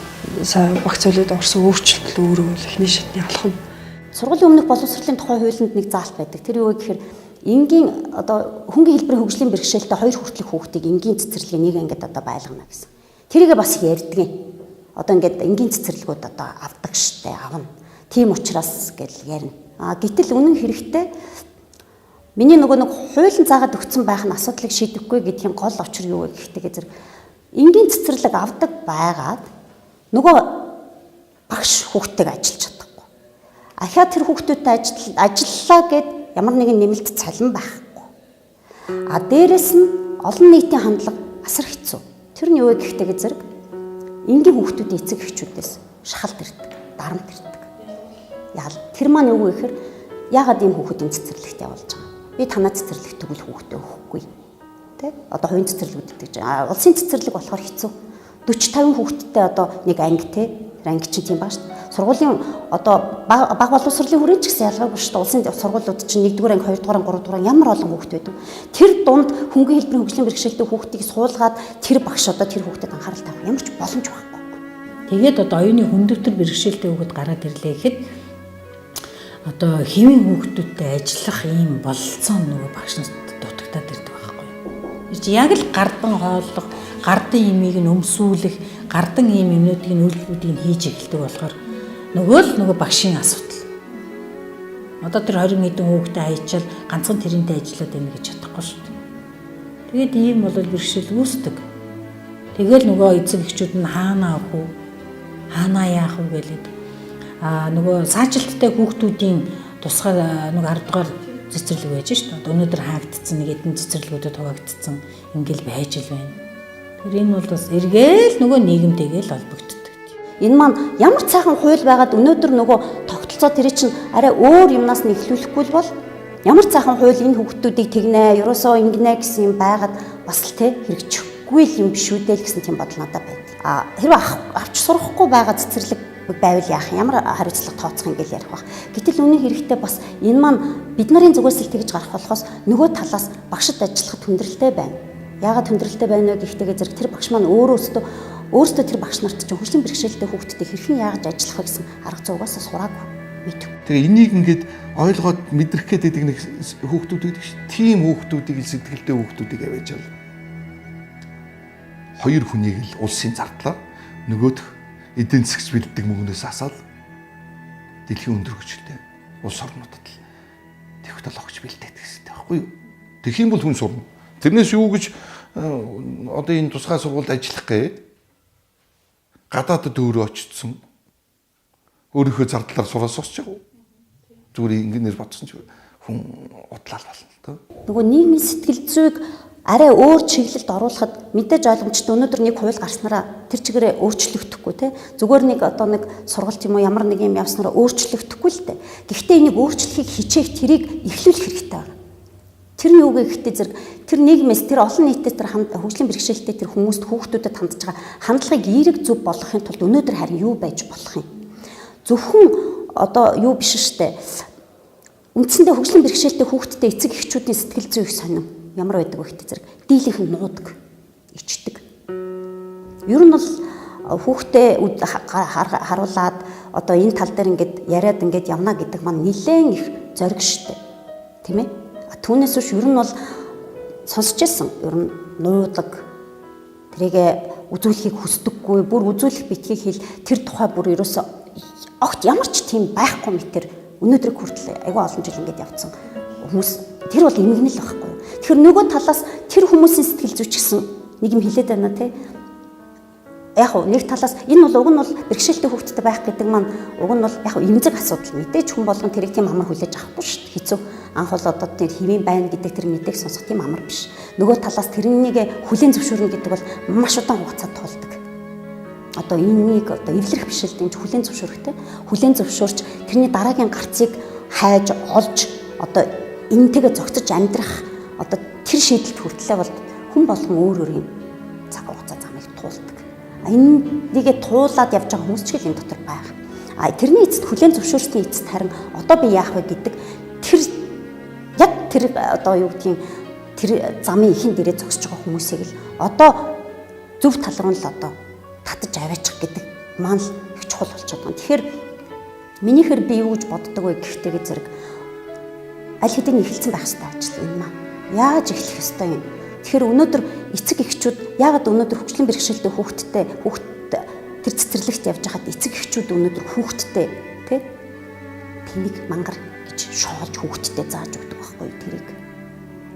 багц солиод орсон өөрчлөлт өөрөө бол эхний шатны алхам. Сургуулийн өмнөх боловсролын тухай хуулинд нэг заалт байдаг. Тэр юу гэхээр энгийн хөнгөн хэлбэрийн хөгжлийн бэрхшээлтэй 2 хүртэлх хүүхдийг энгийн цэцэрлэгээ нэг ангид байлгана гэсэн. Тэрийгээ бас ярьдаг. Ингээд энгийн цэцэрлэгүүд авдаг штэ авна. Тийм учраас гэл ярина. Гэтэл үнэн хэрэгтээ миний нэг хуулийн заагаад өгсөн байх нь асуудлыг шийдэхгүй гэдгийн гол учир юу вэ гэхтэйгээ зэрэг энгийн цэцэрлэг авдаг байгаад нөгөө багш хүүхдтэйг ажиллаж чадахгүй. Ахаа тэр хүүхдүүдтэй ажиллалаа гэд ямар нэгэн нэмэлт цалин байхгүй. Дээрэс нь олон нийтийн хандлага асар хэцүү. Тэр нь юу вэ гэхтэйгээ зэрэг энгийн хүүхдүүдийн эцэг эхчүүдээс шахалт ирдэг, дарамт ирдэг. Тэр маань юу вэ гэхээр яагаад ийм хүүхдийн цэцэрлэгтэй болж байгаа? Би танаа цэцэрлэг тэгвэл хүүхдээ өгөхгүй. Тэ? Хувийн цэцэрлэгүүд гэдэг чинь улсын цэцэрлэг болохоор хэцүү. 40 50 хүүхэдтэй нэг анги те. Тэр анги чинь тийм баа шүү дээ. Сургуулийн баг боловсролын хүрээнд ч гэсэн ялгаагүй шүү дээ. Улсын сургуулиуд чинь 1-р анги, 2-р анги, 3-р анги ямар олон хүүхэд байдаг. Тэр дунд хөнгөн хэлбэрийн хөгжлийн бэрхшээлтэй хүүхдийг суулгаад тэр багш тэр хүүхдэд анхаарал тавих ямар ч боломж байхгүй. Тэгээд оюуны хүндөвтөр бэрхшээлтэй хүүхэд гараад ирлээ гэхэд хэвийн хүүхдүүдтэй ажиллах ийм бололцоо нөгөө багш нарт дутагдаад ирдэг байхгүй юу. Яг л гардан хооллох, гардан имийг нь өмсүүлэх, гардан ийм юмнуудыг үйлдэлүүдийг хийж эхэлдэг болохоор нөгөө багшийн асуудал. Тэр 20 хэдэн хүүхдэд аячаал ганцхан тэрнтэй ажиллаад байна гэж чадахгүй шүү дээ. Тэгээд ийм бол бэрхшээл үүсдэг. Тэгэл нөгөө эцэг эхчүүд нь хаанаа авах вэ? Хаанаа яах вэ гэлээд нөгөө саажилттай хүүхдүүдийн тусгай 10 дугаар цэцэрлэг байж шүү дээ. Өнөөдөр хаагдцсан нэг эдэн цэцэрлэгүүдэд хуваагдцсан ингээл байж л байна. Тэр энэ бол бас эргээл нөгөө нийгэмтэйгээ л холбогддог. Энэ маань ямар цаахан хууль байгаад өнөөдөр нөгөө тогтолцоо тэр чинь арай өөр юмнаас нь эхлүүлэхгүй бол ямар цаахан хууль энэ хүүхдүүдийг тэгнэ, ерөөсөө ингэнэ гэсэн юм байгаад бас л хэрэгжихгүй юм биш үү дээ гэсэн тийм бодол надад байна. Хэрвээ авч сурахгүй байгаа цэцэрлэг байвал яах ямар хариуцлага тооцох юм гээл ярих бах. Гэтэл үнэн хэрэгтээ бас энэ маань бид нарын зүгээс л тэгж гарах болохоос нөгөө талаас багшд ажиллахад хүндрэлтэй байна. Яагаад хүндрэлтэй байна вэ гэхтэйгээ зэрэг тэр багш маань өөрөөсөө тэр багш нарт чинь хөгжлийн бэрхшээлтэй хүүхдтэй хэрхэн яагаад ажиллах вэ гэсэн арга зүй угаасаа сураагүй мэдв. Тэгээ энийг ингээд ойлгоод мэдрэх гэдэг нэг хүүхдүүд гэдэг чинь тийм хүүхдүүдийг л сэтгэлтэй хүүхдүүдийг авэж авал 2 хүнийг л улсын зардлаар нөгөөх эдийн засгч бэлддэг мөнгнөөс асаад дэлхийн өндөр хөгжилтэй улс орнуудад тэгвэл огч бэлдээд гэсэн байхгүй юу? Тэгэх юм бол хүн сурна. Тэрнээс юу гэж одоо энэ тусгай сургуульд ажиллах гээ гадаадд өөрөө очсон өөрийнхөө зардлаар сураад сосч байгаа. Зүгээр ингээнээр бодсон ч хүн утлал болно л доо. Нөгөө нийгмийн сэтгэл зүйг арай өөр чиглэлд оруулахад мэдээж ойлгомжтой өнөөдөр нэг хууль гарснараа тэр чигээрээ өөрчлөгдөхгүй те зүгээр нэг одоо нэг сургалт юм уу ямар нэг юм явснараа өөрчлөгдөхгүй л дээ. Гэхдээ энийг өөрчлөхийг хичээх тэрийг эхлүүлэх хэрэгтэй байна. Тэр нь юу гэхдээ зэрэг тэр нийгмээс тэр олон нийтэд тэр хөгжлийн бэрхшээлтэй тэр хүмүүст хүүхдүүдэд хандж байгаа хандлагыг эерэг зөв болгохын тулд өнөөдөр харин юу байж болох юм? Зөвхөн одоо юу биш штэ. Үндсэндээ хөгжлийн бэрхшээлтэй хүүхдтэй эцэг эхчүүдийн сэтгэл зүй их сонирм. Ямар байдаг вэ гэдэг зэрэг дийлийнх нь нуудаг, ичдэг. Ер нь бол хүүхдээ харуулад одоо энэ тал дээр ингээд яриад ингээд явна гэдэг маань нэлээд их зориг штэ. Тийм ээ? Түүнээс биш ер нь бол сонсч байсан. Ер нь нуудаг. Тэрийгэ үзүүлэхийг хүсдэггүй, бүр үзүүлэх битгий хэл тэр тухай бүр ерөөсө огт ямар ч тийм байхгүй мэтэр өнөөдрийг хүртэл айгүй олон жил ингээд явцсан хүмүүс тэр бол эмгэнэл байхгүй. Тэгэхээр нөгөө талаас тэр хүмүүсийн сэтгэл зүйч гэсэн нэг юм хэлээд байна те. Яг нэг талаас энэ бол уг нь бол бэрхшээлтэй хүүхдтэй байх гэдэг маань уг нь бол яг эмзэг асуудал мэдээж хүн болгон тэрийг тийм амар хүлээж авахгүй шүү дээ. Хэцүү. Анх бол одоо тэр хэвийн байна гэдэг тэр мэдээг сонсох тийм амар биш. Нөгөө талаас тэрнийг хүлээн зөвшөөрнө гэдэг бол маш удаан хугацаанд тулдаг. Одоо энийг одоо эвлэрэх бишэлдэж хүлээн зөвшөөрөхтэй. Хүлээн зөвшөөрч тэрний дараагийн гарцыг хайж олж одоо энтэйгээ зогцож амьдрах одоо тэр шийдэлд хүртлээ бол хүн болгон өөр өөр юм цаг хугацаа замыг туулдаг. Энийгээ туулаад явж байгаа хүмүүс ч энэ дотор байгаа. Тэрний эцэст хүлээн зөвшөөрсний эцэст харин одоо би яах вэ гэдэг тэр яг тэр одоо юу гэдгийг тэр замын ихэн дээрээ зогсож байгаа хүмүүсийг л одоо зөв тал руу л одоо татаж аваачих гэдэг маань л их чухал болчиход байна. Тэгэхээр минийхэр би юу гэж боддог вэ гэхдээ зэрэг аль хэдийн эхэлсэн байх хэрэгтэй ажил энэ маань. Яаж эхлэх ёстой юм? Тэгэхээр өнөөдөр эцэг эхчүүд яагаад өнөөдөр хөгжлийн бэрхшээлтэй хүүхд тэр цэцэрлэгт явж хахад эцэг эхчүүд өнөөдөр хүүхдтэй тий тэнэг мангар гэж шоолж хүүхдтэй зааж өгдөг байхгүй юу тэрийг.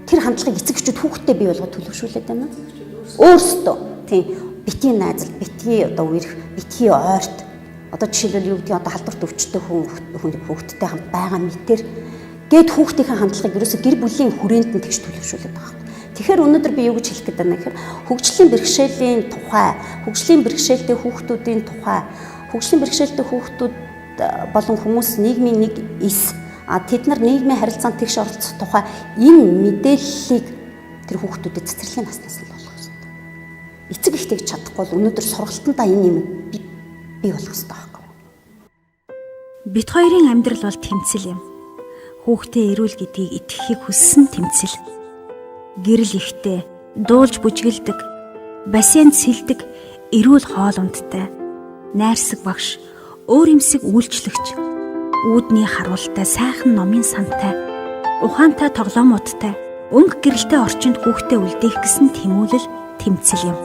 Тэр хандлагыг эцэг эхчүүд хүүхдтэй бий болгоод төлөвшүүлээд байна. Өөрсдөө тий битгий найзал, битгий одоо үерх, битгий ойрт. Одоо жишээлбэл юу гэдгийг одоо халдварт өвчтөй хүүхдтэй хамт байгаа мэтэр гээд хүүхдийн хандлагыг ерөөсө гэр бүлийн хүрээнд нь тэгж төлөвшүүлээд байгаа. Тэгэхээр өнөөдөр би юу гэж хэлэх гээд байна гэхээр хөгжлийн бэрхшээлийн тухай, хөгжлийн бэрхшээлтэй хүүхдүүдийн тухай, хөгжлийн бэрхшээлтэй хүүхдүүд болон хүмүүс нийгмийн нэг эс тэд нар нийгмийн харилцаанд тэгш оролцох тухай энэ мэдээллийг тэр хүүхдүүдэд цэцэрлэгийн наснаас нь болгох хэрэгтэй. Эцэг их тэгж чадахгүй бол өнөөдөр сургалтандаа энэ юм бий болох хэрэгтэй байхгүй. Бид хоёрын амьдрал бол тэмцэл юм. Хүүхдээ эрүүл гэдгийг итгэхийг хүссэн тэмцэл. Гэрэл ихтэй, дуулж бүжгэлдэг, бассейнд сэлдэг, эрүүл хоол ундтай, найрсаг багш, өөр эмсэг үйлчлэгч, үүдний харуултай, сайхан номын сантай, ухаантай тоглоомуудтай, өнгө гэрэлтэй орчинд хүүхдээ үлдээх гэсэн тэмүүлэл тэмцэл юм.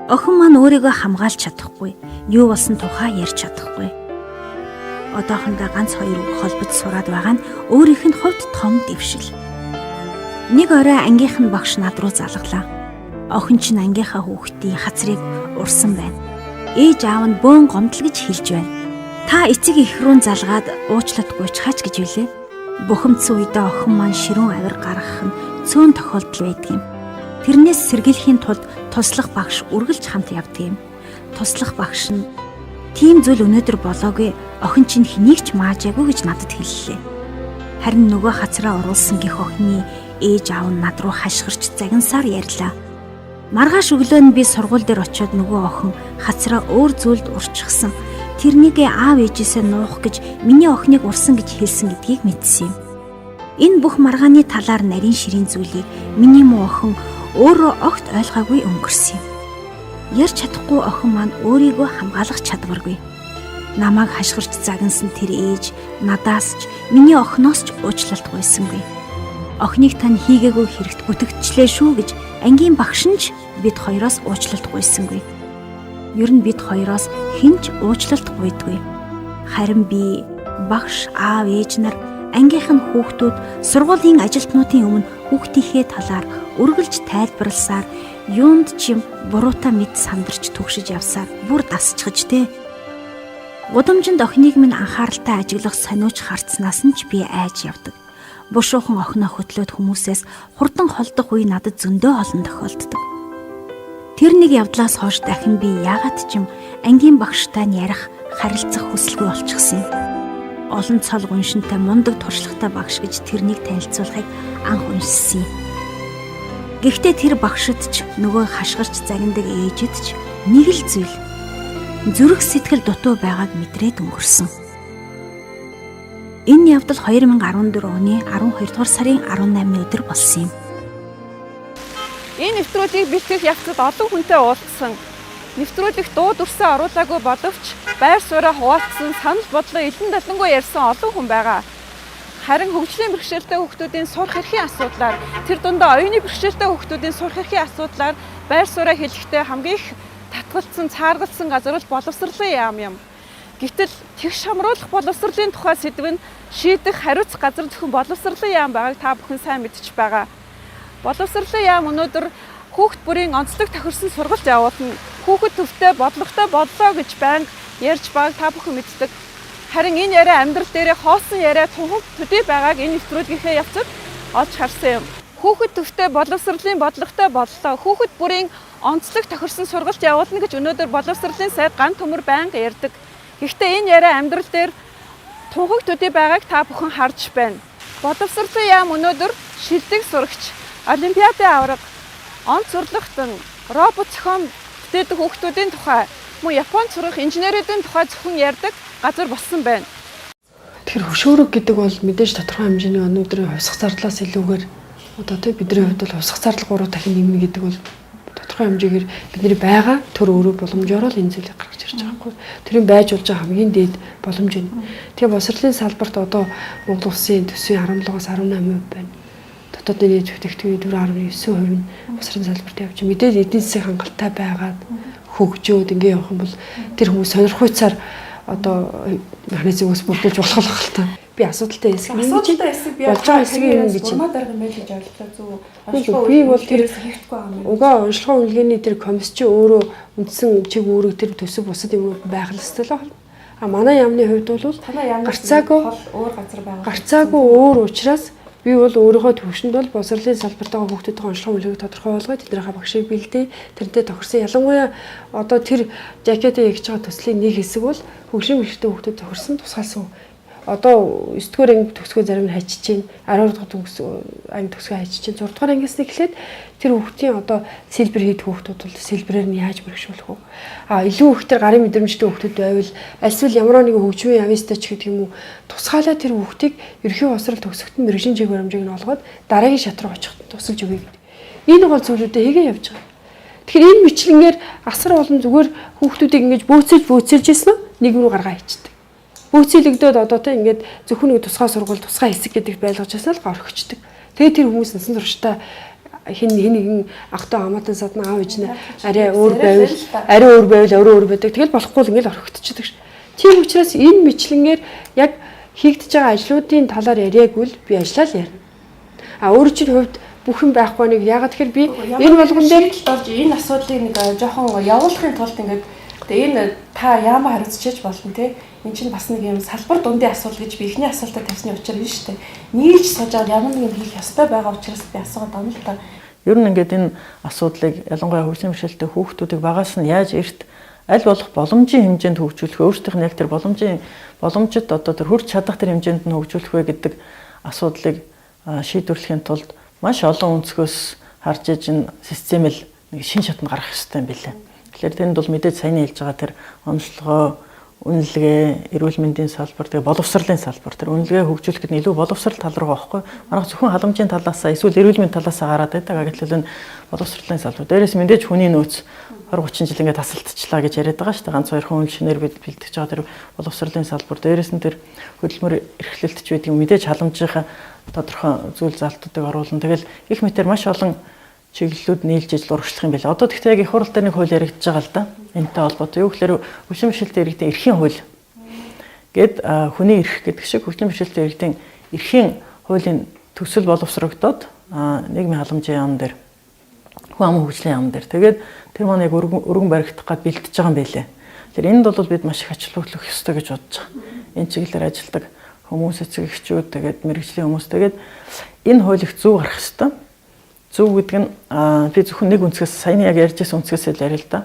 Охин маань өөрийгөө хамгаалж чадахгүй, юу болсон тухай ярьж чадахгүй. Одоохондоо ганц хоёр үг холбож сураад байгаа нь өөрийнх нь хувьд том дэвшил. Нэг орой ангийнх нь багш над руу залглаа. Охин чинь ангийнхаа хүүхдийн хацрыг урсан байна. Ээж аав нь бөөн гомдол гэж хэлж байна. Та эцэг эх рүү залгаад уучлалтгүй ч хаач гэж билээ. Бухимдсан үедээ охин маань ширүүн авир гаргах нь цөөн тохиолдол байдаг юм. Тэрнээс сэргийлэхийн тулд туслах багш үргэлж хамт явдаг юм. Туслах багш нь тийм зүйл өнөөдөр болоогүй, охин чинь хэнийг ч маажаагүй гэж надад хэллээ. Харин нөгөө хацраа оруулсан гих охины ээж аав нь над руу хашгирч загинсаар ярьлаа. Маргааш өглөө нь би сургууль дээр очиод нөгөө охин хацраа өөр зүйлд урчихсан. Тэрнийгээ аав ээжээсээ нуух гэж миний охиныг урсан гэж хэлсэн гэдгийг мэдсэн юм. Энэ бүх маргааны талаар нарийн ширийн зүйлийг миний муу охин өөрөө огт ойлгоогүй өнгөрсөн юм. Ярьж чадахгүй охин маань өөрийгөө хамгаалах чадваргүй. Намайг хашгирч загинсан тэр ээж надаас ч миний охиноос ч уучлалт гуйсангүй. Охиныг тань хийгээгүй хэрэгт бүтгэгдчихлээ шүү гэж ангийн багш нь ч бид хоёроос уучлалт гуйсангүй. ер нь бид хоёроос хинч уучлалт гуйдгүй. Харин би, багш, аав, ээж нар, ангийнхан хүүхдүүд сургуулийн ажилтнуудын өмнө хүүхдийнхээ талаар үргэлж тайлбарласаар юунд ч юм буруутай мэд сандарч түгшиж явсаар бүр дасчихж тэ. Гудамжинд охиныг минь анхааралтай ажиглах сониуч харцнаас нь ч би айж явдаг. Бушуухан охиноо хөтлөөд хүмүүсээс хурдан холдох үе надад зөндөө олон тохиолддог. Тэр нэг явдлаас хойш дахин би яагаад ч юм ангийн багштай нь ярих, харилцах хүсэлгүй болчихсон юм. Олон цол гуншинтай мундаг туршлагатай багш гэж тэрнийг танилцуулахыг анх уншсан юм. Гэхдээ тэр багшид ч нөгөө хашгирч загнадаг ээжид ч нэг л зүйл зүрх сэтгэл дутуу байгааг мэдрээд өнгөрсөн. Энэ явдал 2014 оны 12 дугаар сарын 18-ны өдөр болсон юм. Энэ нэвтрүүлгийг бэлтгэх явцад олон хүнтэй уулзсан. Нэвтрүүлэх дуу дүрсээ оруулаагүй боловч байр сууриа хуваалцсан, санал бодлоо элен далангуй ярьсан олон хүн байгаа. Харин хөгжлийн бэрхшээлтэй хүүхдүүдийн сурах эрхийн асуудлаар, тэр дундаа оюуны бэрхшээлтэй хүүхдүүдийн сурах эрхийн асуудлаар байр сууриа хэлэхдээ хамгийн их татгалцсан, цааргалсан газар бол боловсролын яам юм. Гэтэл тэгш хамруулах боловсролын тухай сэдв нь шийдэх, хариуцах газар зөвхөн боловсролын яам байгааг та бүхэн сайн мэдж байгаа. Боловсролын яам өнөөдөр хүүхд бүрийн онцлог тохирсон сургалт явуулна. Хүүхэд төвтэй, бодлоготой боллоо гэж байнга ярьж байгааг та бүхэн мэддэг. Харин энэ яриа амьдрал дээрээ хоосон яриа тунхаг төдий байгааг энэ нэвтрүүлгийнхээ явцад олж харсан юм. Хүүхэд төвтэй, боловсролын бодлоготой боллоо. Хүүхэд бүрийн онцлог тохирсон сургалт явуулна гэж өнөөдөр боловсролын сайд ган төмөр байнга ярьдаг. Гэхдээ энэ яриа амьдрал дээр тунхаг төдий байгааг та бүхэн харж байна. Боловсролын яам өнөөдөр шилдэг сурагч, олимпиадын аварга, онц сурлагтан, робот зохион бүтээдэг хүүхдүүдийн тухай, мөн Японд сурах инженеруудын тухай зөвхөн ярьдаг газар болсон байна. Тэгэхээр хөшөөрөг гэдэг бол мэдээж тодорхой хэмжээний өнөөдрийн хувьсгах зардлаас илүүгээр одоо тий бидний хувьд бол хувьсгах зардал 3 дахин нэмнэ гэдэг бол тодорхой хэмжээгээр бидний байгаа төр өөрөө боломжоор л энэ зүйлийг гаргаж ирж байгаа байхгүй. Тэрийг байж болж байгаа хамгийн дээд боломж нь. Тэгээ боловсролын салбарт одоо Монгол улсын төсвийн 17-аас 18% байна. Дотоодын нийт бүтээгдэхүүний 4.9% нь боловсролын салбарт явж байгаа. Мэдээж эдийн засгийн хангалттай байгаад хөгжөөд ингэ явах юм бол тэр хүмүүс сонирхуйцаар одоо механизмоос бүрдүүлж болох л хальтаа. Би асуудалтай хэсэг би болж байгаа хэсгийг юм гэж урмаа дарга юм байл гэж ойлголоо зөв. би бол тэр хийхгүй юм. Угаа уншлагын үнэлгээний тэр комисс чи өөрөө үндсэн чиг үүрэг тэр төсөв бусад юм байх л ёстой л байна. А манай яамны хувьд бол гарцаагүй өөр газар байгаа. Гарцаагүй өөр учраас би бол өөрийнхөө төвшөнд бол боловсролын салбартаа хүүхдүүдийн уншлагын үнэлгээг тодорхой болгоод тэднийхээ багшийг бэлдээ. Тэрнтэй тохирсон ялангуяа одоо тэр жакетыг ягж байгаа төслийн нэг хэсэг бол хөгжлийн бэрхшээлтэй хүүхдүүд тохирсон тусгаалсан. Одоо 9-р анги төгсгөө зарим нь хайчиж байна. 12 дахь анги төгсгөө хайчиж байна. 6-р ангиас эхлээд тэр хүүхдийн одоо сэлбэр хийдэг хүүхдүүд бол сэлбэрээр нь яаж бэрхшүүлэх вэ? А илүү хүүхдэр гарын мэдрэмжтэй хүүхдүүд байвал альсвал ямар нэгэн хөгжмийн явистач гэдэг юм уу тусгаалаа тэр хүүхдийг ерхий боловсрол төгсгөлт нь мэрэгжлийн чиг баримжааг нь олгоод дараагийн шат руу очиход тусалж өгье гэдэг. Энэ гол зүйлүүдэд хийгээ явж байгаа. Тэгэхээр энэ бичлэнгээр асар олон зүгээр хүүхдүүдийг ингэж бөөцөөлж ийсэн нэг рүү гаргаа хийчихдэг. Бөөцөлөгдөөд одоо тэ ингээд зөвхөн нэг тусгай сургууль тусгай хэсэг гэдэг байлгаж ясаа л орхичдаг. Тэгээ тэр хүмүүс насан туршдаа хин нэгэн ахтай амаатан садна аав ээж нь арай өөр байвал өөр байдаг. Тэгэл болохгүй л ингээд орхигдчихдаг. Тийм учраас энэ мэтлэнгээр яг хийгдэж байгаа ажлуудын талаар яриаг үл би ажиллаа л ярина. А өөр чинь хувьд бүх юм байхгүй нэг ягаад тэгэхээр би энэ болгон дээр болж энэ асуудлыг нэг жоохон явуулахын тулд ингээд тэгээ энэ та яамаа хариуцчихж болно те. Энд чинь бас нэг юм салбар дундын асуудал гэж би ихний асуултаа тавьсны учраас биш үү? Нийлж сууж ямар нэгэн хийх ёстой байгаа учраас би асуугаад байна л та. Ер нь ингээд энэ асуудлыг ялангуяа хөгжлийн бэрхшээлтэй хүүхдүүдийг багаас нь яаж эрт аль болох боломжийн хэмжээнд хөгжүүлэх вэ? Өөрсдийнх нь яг тэр боломжит одоо тэр хүрч чадах тэр хэмжээнд нь хөгжүүлэх вэ гэдэг асуудлыг шийдвэрлэхийн тулд маш олон өнцгөөс харж иж энэ системэл нэг шин шатнд гаргах хэрэгтэй юм билээ. Тэгэхээр тэнд бол мэдээж саяны хэлж байгаа тэр онцлогоо үнэлгээ, эрүүл мэндийн салбар, тэгээ боловсролын салбар. Тэр үнэлгээ хөгжүүлэхэд нь илүү боловсрол тал руу байхгүй. Манайх зөвхөн халамжийн талаас эсвэл эрүүл мэндийн талаас гараад байдаг. Гэтэл энэ боловсролын салбар. Дээрээс мэдээж хүний нөөц 20-30 жил ингээд тасалдчихлаа гэж яриад байгаа шүү дээ. Ганц хоёр хүн шинээр бэлтгэж байгаа тэр боловсролын салбар. Дээрээс нь тэр хөдөлмөр эрхлэлтч байдаг юм. Мэдээж халамжийнхаа тодорхой зүйл залтуудыг оруулна. Тэгэл их мэтэр маш олон чиглэлүүд нийлж ижил урагшлах юм байна. Одоо тэгтээ яг их хурал дээр нэг хууль яригдж байгаа л да. энэтэй холбоотой. Юу гэхээр хөгжлийн бэрхшээлтэй иргэдийн эрхийн хууль гэд хүний эрх гэдэг шиг хөгжлийн бэрхшээлтэй иргэдийн эрхийн хуулийн төсөл боловсрогдоод нийгмийн халамжийн яам дээр хүн амын хөгжлийн яам дээр тэгээд тэр маань яг өргөн баригдах гад бэлтэж байгаа юм байлээ. Тэгэхээр энд бол бид маш их ачлуулах ёстой гэж бодож байгаа. Энэ чиглэлээр ажилладаг хүмүүс, эцэг эхчүүд, тэгээд мэрэгжлийн хүмүүс тэгээд энэ хуулийг зөв гарах ёстой. Зөв гэдэг нь би зөвхөн нэг үнцгээс саяны яг ярьж байсан үнцгээс л яриа л да.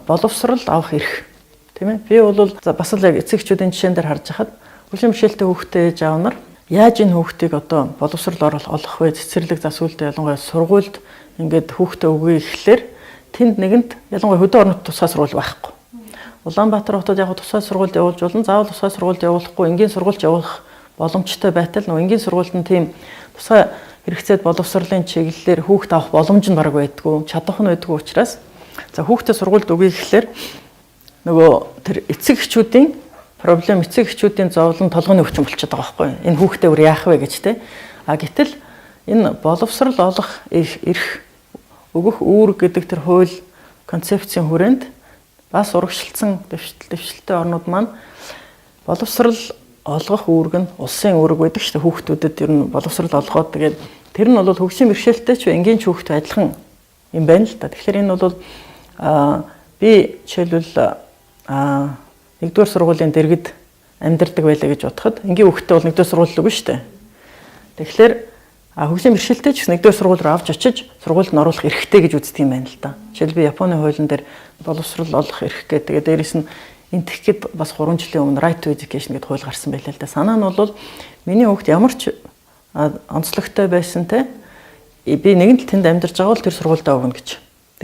Боловсрал авах эрх. Тийм ээ. Би бол бас л яг эцэг эхчүүдийн жишээн дээр харж хахад хөгжлийн бэрхшээлтэй хүүхдээ ээж аав нар яаж энэ хүүхдийг одоо боловсрал олох вэ? Цэцэрлэг засвалтай ялангуяа сургуульд ингээд хүүхдээ өгье гэхлээр тэнд нэгэнд ялангуяа хөдөө орнот тусгай сургууль байхгүй. Улаанбаатар хотод яг тусгай сургуульд явуулж болно. Заавал тусгай сургуульд явуулахгүй энгийн сургуульд явуулах боломжтой байтал нөгөө энгийн сургуульд нь тийм тусгай хэрэгцээд боловсролын чиглэлээр хүүхд авах боломж нь бараг байдгүй, чадах нь байдгүй учраас за хүүхдээ сургуульд өгье гэхлээр нөгөө тэр эцэг эхчүүдийн проблем эцэг эхчүүдийн зовлон толгойн өвчин болчиход байгаа байхгүй. Энэ хүүхдээ өөр яах вэ гэж те. Гэтэл энэ боловсрал олох эрх өгөх үүрэг гэдэг тэр хууль концепцийн хүрээнд бас урагшилсан дэвшилттэй орнууд маань боловсрал олгох үүрэг нь улсын үүрэг байдаг шүү дээ. Хүүхдүүдэд ер нь боловсрал олгоод тэгээд тэр нь бол хөгжлийн бэрхшээлтэй ч энгийн ч хүүхд адилхан юм байна л да. Тэгэхээр энэ бол би жишээлбэл нэгдүгээр сургуулийн дэргэд амьдардаг байлаа гэж бодоход энгийн хүүхдтэй бол нэгдүгээр сургууль л үгүй шүү дээ. Тэгэхээр хөгжлийн бэрхшээлтэй ч гэсэн нэгдүгээр сургууль руу авч очиж сургуульд нь оруулах эрхтэй гэж үздэг юм байна л да. Жишээл би Японы хуулийн дээр боловсрал олох эрх гэдэг. Тэгээд дээрэс нь энэ тэгэхэд бас 3 жилийн өмнө Right to Education гэдэг хууль гарсан байлаа л да. Санаа нь бол миний хүүхд ямар ч онцлогтой байсан те би нэгэн л тэнд амьдарч байгаа бол тэр сургуультай өгнө гэж.